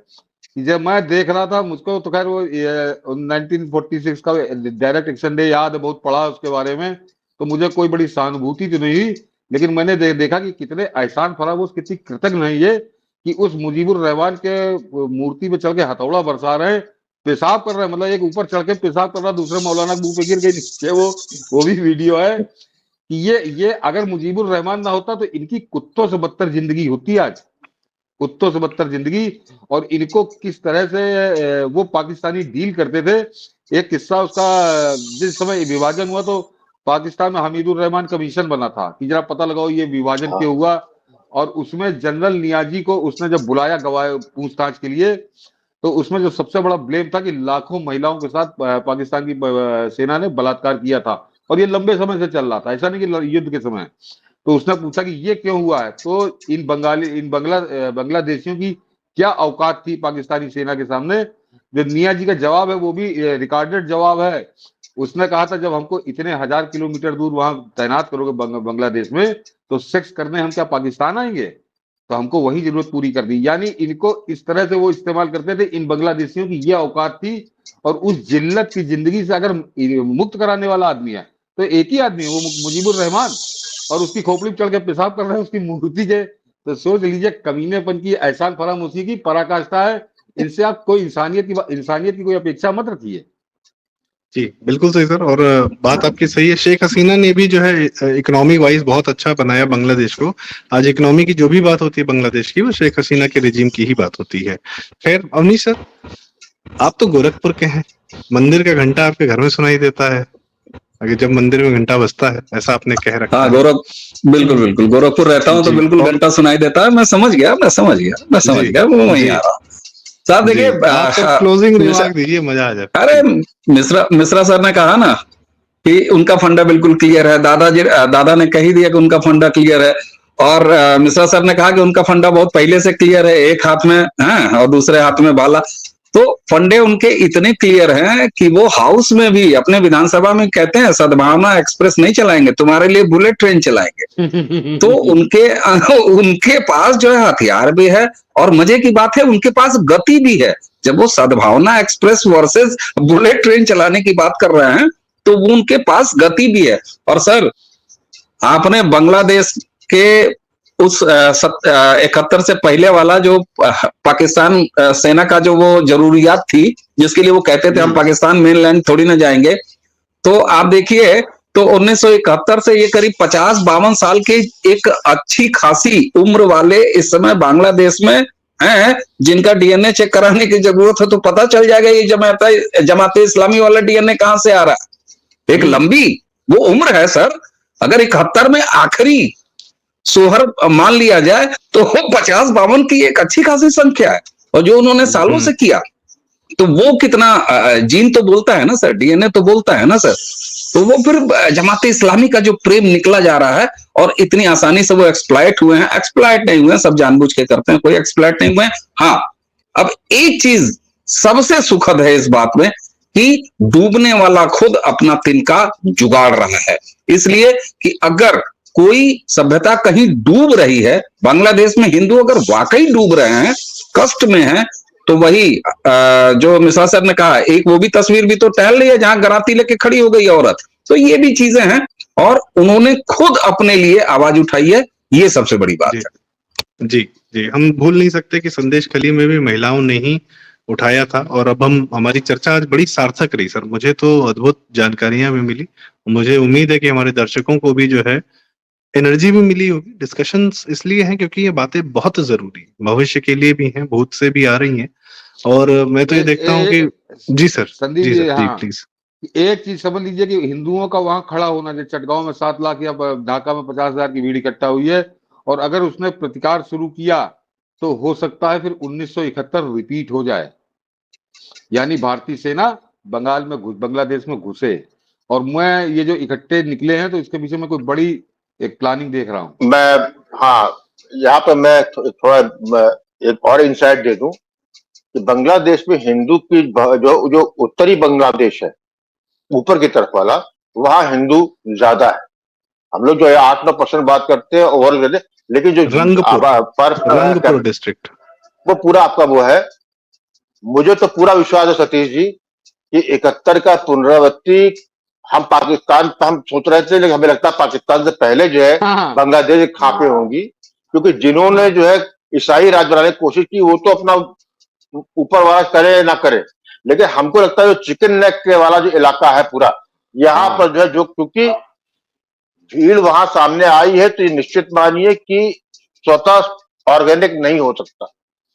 कि जब मैं देख रहा था, मुझको तो खैर वो 1946 का डायरेक्ट एक्शन डे याद है, बहुत पढ़ा उसके बारे में, तो मुझे कोई बड़ी सहानुभूति तो नहीं हुई, लेकिन मैंने देखा कि कितने एहसान फरामोश, कितनी कृतज्ञ है ये कि उस मुजीबुर रहमान के मूर्ति पे चल के हथौड़ा बरसा रहे हैं, पेशाब कर रहे हैं, मतलब एक ऊपर चढ़ के पेशाब कर रहा, दूसरे मौलाना के मुंह पे गिर गई नीचे, वो भी वीडियो है कि ये अगर मुजीबुर रहमान ना होता तो इनकी कुत्तों से बदतर जिंदगी होती आज, कुत्तों से बदतर जिंदगी। और इनको किस तरह से वो पाकिस्तानी डील करते थे। एक किस्सा उसका, जिस समय विभाजन हुआ तो पाकिस्तान में हमीदुर रहमान कमीशन बना था कि जरा पता लगाओ ये विभाजन क्यों हुआ, और उसमें जनरल नियाजी को उसने जब बुलाया गवाह पूछताछ के लिए, तो उसमें जो सबसे बड़ा ब्लेम था कि लाखों महिलाओं के साथ पाकिस्तान की सेना ने बलात्कार किया था, और ये लंबे समय से चल रहा था, ऐसा नहीं कि युद्ध के समय। तो उसने पूछा कि ये क्यों हुआ है, तो इन बांग्लादेशियों की क्या औकात थी पाकिस्तानी सेना के सामने। जो नियाजी का जवाब है वो भी रिकॉर्डेड जवाब है। उसने कहा था जब हमको इतने 1000 किलोमीटर दूर वहां तैनात करोगे बांग्लादेश में, तो सेक्स करने हम क्या पाकिस्तान आएंगे, तो हमको वही जरूरत पूरी कर दी। यानी इनको इस तरह से वो इस्तेमाल करते थे, इन बांग्लादेशियों की ये औकात थी। और उस जिल्लत की जिंदगी से अगर मुक्त कराने वाला आदमी है तो एक ही आदमी है, वो मुजीबुर रहमान, और उसकी खोपड़ी चढ़ के पेशाब कर रहे हैं उसकी मूर्ति के। तो सोच लीजिए कमीनेपन की, एहसान फरामोशी की पराकाष्ठा है। इनसे आप कोई इंसानियत की कोई अपेक्षा मत रखिए। जी बिल्कुल सही सर। और बात आपकी सही है, शेख हसीना ने भी जो है इकोनॉमी वाइज बहुत अच्छा बनाया बांग्लादेश को। आज इकोनॉमी की जो भी बात होती है बांग्लादेश की, वो शेख हसीना के रिजीम की ही बात होती है। खैर अवनीश सर, आप तो गोरखपुर के हैं, मंदिर का घंटा आपके घर में सुनाई देता है अगर जब मंदिर में घंटा बजता है, ऐसा आपने कह रखा हाँ है। बिल्कुल बिल्कुल, गोरखपुर रहता हूँ तो जी, बिल्कुल और घंटा सुनाई देता है। मैं समझ गया वो वहीं जी आ रहा हूँ। साहब जी, देखिए, आप सर क्लोजिंग रिमार्क दीजिए, मजा आ जाए। अरे मिश्रा सर ने कहा ना कि उनका फंडा बिल्कुल क्लियर है, दादा ने कह ही दिया कि उनका फंडा क्लियर है। और मिश्रा सर ने कहा कि उनका फंडा बहुत पहले से क्लियर है, एक हाथ में है और दूसरे हाथ में भाला। तो फंडे उनके इतने क्लियर हैं कि वो हाउस में भी, अपने विधानसभा में कहते हैं सद्भावना एक्सप्रेस नहीं चलाएंगे, तुम्हारे लिए बुलेट ट्रेन चलाएंगे। तो उनके पास जो है हथियार भी है, और मजे की बात है उनके पास गति भी है। जब वो सद्भावना एक्सप्रेस वर्सेस बुलेट ट्रेन चलाने की बात कर रहे हैं, तो वो उनके पास गति भी है। और सर, आपने बांग्लादेश के उस 71 से पहले वाला जो पाकिस्तान सेना का जो वो जरूरियात थी, जिसके लिए वो कहते थे हम पाकिस्तान मेनलैंड थोड़ी ना जाएंगे, तो आप देखिए, तो 1971 से ये करीब 50-52 साल के एक अच्छी खासी उम्र वाले इस समय बांग्लादेश में हैं, जिनका डीएनए चेक कराने की जरूरत है तो पता चल जाएगा ये जमाते इस्लामी वाला डीएनए कहां से आ रहा है। एक लंबी वो उम्र है सर। अगर 71 में आखिरी सोहर मान लिया जाए तो 50-52 की एक अच्छी खासी संख्या है। और जो उन्होंने सालों से किया, तो वो कितना, जीन तो बोलता है ना सर, डीएनए तो बोलता है ना सर। तो वो फिर जमाते इस्लामी का जो प्रेम निकला जा रहा है, और इतनी आसानी से वो एक्सप्लॉइट हुए हैं। एक्सप्लॉइट नहीं हुए, सब जानबूझ के करते हैं, कोई एक्सप्लॉइट नहीं हुए। हाँ, अब एक चीज सबसे सुखद है इस बात में कि डूबने वाला खुद अपना तिनका जुगाड़ रहा है। इसलिए कि अगर कोई सभ्यता कहीं डूब रही है, बांग्लादेश में हिंदू अगर वाकई डूब रहे हैं, कष्ट में हैं, तो वही जो मिश्रा सर ने कहा, एक वो भी तस्वीर भी तो टहल रही है जहां गराती लेके खड़ी हो गई औरत। तो ये भी चीजें हैं, और उन्होंने खुद अपने लिए आवाज उठाई है, ये सबसे बड़ी बात है। जी जी, हम भूल नहीं सकते कि संदेश खली में भी महिलाओं ने ही उठाया था। और अब हमारी चर्चा आज बड़ी सार्थक रही सर, मुझे तो अद्भुत जानकारियां भी मिली। मुझे उम्मीद है कि हमारे दर्शकों को भी जो है एनर्जी भी मिली होगी। डिस्कशंस इसलिए हैं क्योंकि ये बातें बहुत जरूरी भविष्य के लिए भी हैं, भूत से भी आ रही हैं। और मैं तो ये देखता हूँ कि जी सर, संदीप जी जी, सर, जी हाँ, प्लीज। एक चीज समझ लीजिए कि हिंदुओं का वहां खड़ा होना, जो चटगांव में 7 लाख या ढाका में 50,000 की भीड़ इकट्ठा हुई है, और अगर उसने प्रतिकार शुरू किया तो हो सकता है फिर 1971 रिपीट हो जाए, यानी भारतीय सेना बांग्लादेश में घुसे। और मैं ये जो इकट्ठे निकले हैं, तो इसके पीछे मैं कोई बड़ी एक प्लानिंग देख रहा हूँ। हाँ, यहाँ पर मैं थोड़ा एक और इंसाइट दे दूं कि बांग्लादेश में हिंदू की जो उत्तरी बांग्लादेश है, ऊपर की तरफ वाला, वहां हिंदू ज्यादा है। हम लोग जो है 8-9% बात करते हैं ओवरऑल करते हैं, लेकिन जो रंगपुर डिस्ट्रिक्ट वो पूरा आपका वो है। मुझे तो पूरा विश्वास है सतीश जी कि 71 का पुनरावृत्ति हम पाकिस्तान, हम सोच रहे थे लेकिन हमें लगता है पाकिस्तान से पहले जो है बांग्लादेश खापे होंगी, क्योंकि जिन्होंने जो है ईसाई राज बनाने की कोशिश की वो तो अपना ऊपर वाला करे ना करे, लेकिन हमको लगता है जो चिकन नेक के वाला जो इलाका है पूरा, यहाँ पर जो है जो क्योंकि भीड़ वहां सामने आई है, तो ये निश्चित मानिए कि स्वतः ऑर्गेनिक नहीं हो सकता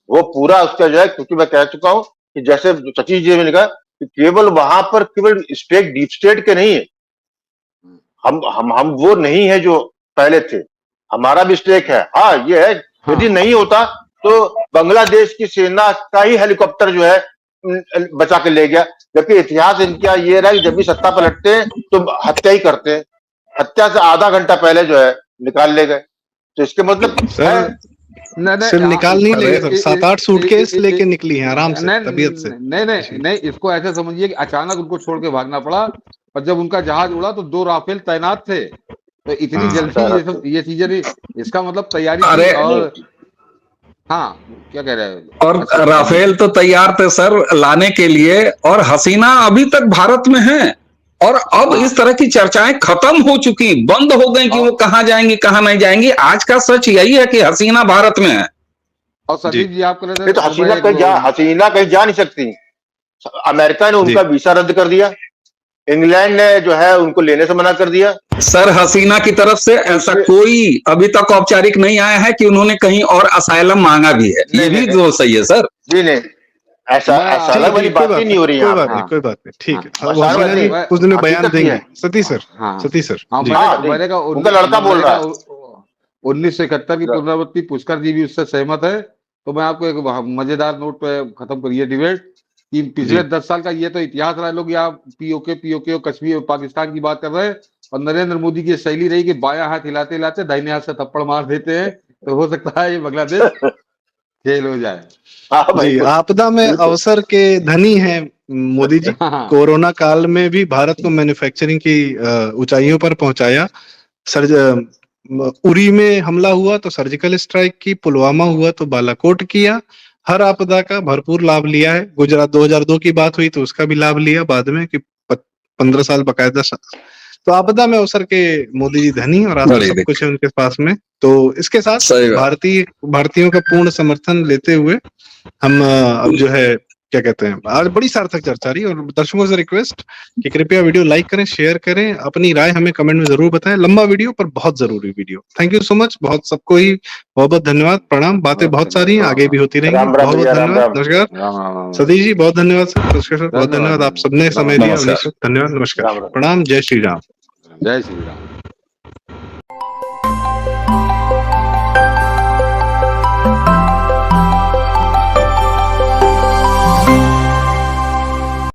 वो पूरा उसका जो है, क्योंकि मैं कह चुका हूं कि जैसे सतीश जी ने कहा कि केवल वहां पर केवल स्टेट डीप स्टेट के नहीं है, हम वो नहीं है जो पहले थे, हमारा भी स्टेक है। हाँ ये है, यदि नहीं होता तो बांग्लादेश की सेना का ही हेलीकॉप्टर जो है बचा के ले गया, जबकि इतिहास इनका ये रहा कि जब भी सत्ता पलटते हैं तो हत्या ही करते हैं, हत्या से आधा घंटा पहले जो है निकाल ले गए। तो इसके मतलब सिर्फ निकाल नहीं ले गए, 7-8 सूटकेस लेके निकली हैं आराम से, तबीयत से। नहीं, इसको ऐसे समझिए कि अचानक उनको छोड़ के भागना पड़ा, और जब उनका जहाज उड़ा तो 2 राफेल तैनात थे, तो इतनी जल्दी ये चीजें नहीं, इसका मतलब तैयारी थी। और हाँ क्या कह रहे हैं, और राफेल तो तैयार थे सर लाने के लिए, और हसीना अभी तक भारत में है, और अब इस तरह की चर्चाएं खत्म हो चुकी, बंद हो गई कि वो कहाँ जाएंगी कहाँ नहीं जाएंगी। आज का सच यही है कि हसीना भारत में है। और सतीश जी आप कह रहे थे तो हसीना कहीं जा नहीं सकती। अमेरिका ने उनका वीसा रद्द कर दिया, इंग्लैंड ने जो है उनको लेने से मना कर दिया। सर हसीना की तरफ से ऐसा कोई अभी तक औपचारिक नहीं आया है कि उन्होंने कहीं और असाइलम मांगा भी है, ये भी तो सही है सर। जी नहीं, ऐसा वाली बात ही नहीं हो रही है। कोई बात नहीं, ठीक है, कुछ दिन में बयान देंगे सतीश सर। उनका लड़का बोल रहा है 1971 की पुनरावृत्ति, पुष्कर जी भी उससे सहमत है। तो मैं आपको एक मजेदार नोट पे खत्म करिए डिबेट कि पिछले 10 साल का ये तो इतिहास रहा, लोग यहाँ पीओके और कश्मीर और पाकिस्तान की बात कर रहे हैं, और नरेंद्र मोदी की शैली रही कि बायां हाथ हिलाते हिलाते दाहिने हाथ से थप्पड़ मार देते हैं। तो हो सकता है ये बांग्लादेश खेल हो जाए। जी, आपदा में अवसर के धनी हैं मोदी जी। कोरोना काल में भी भारत को मैन्युफैक्चरिंग की ऊंचाइयों पर पहुंचाया। उरी में हमला हुआ तो सर्जिकल स्ट्राइक की, पुलवामा हुआ तो बालाकोट किया। हर आपदा का भरपूर लाभ लिया है। गुजरात 2002 की बात हुई तो उसका भी लाभ लिया बाद में कि 15 साल बकायदा। तो आपदा में अवसर के मोदी जी धनी, और आज सब कुछ है उनके पास में। तो इसके साथ भारतीयों का पूर्ण समर्थन लेते हुए हम अब जो है क्या कहते हैं, आज बड़ी सार्थक चर्चा रही। और दर्शकों से रिक्वेस्ट कि कृपया वीडियो लाइक करें, शेयर करें, अपनी राय हमें कमेंट में जरूर बताएं। लंबा वीडियो पर बहुत जरूरी video. Thank you so much, बहुत सबको ही बहुत बहुत धन्यवाद, प्रणाम। बातें बहुत सारी हैं, आगे भी होती रहेंगी। बहुत बहुत धन्यवाद, नमस्कार। सतीश जी बहुत धन्यवाद सर, बहुत धन्यवाद, आप सबने समय दिया। धन्यवाद, नमस्कार, प्रणाम, जय श्री राम। जय श्री राम।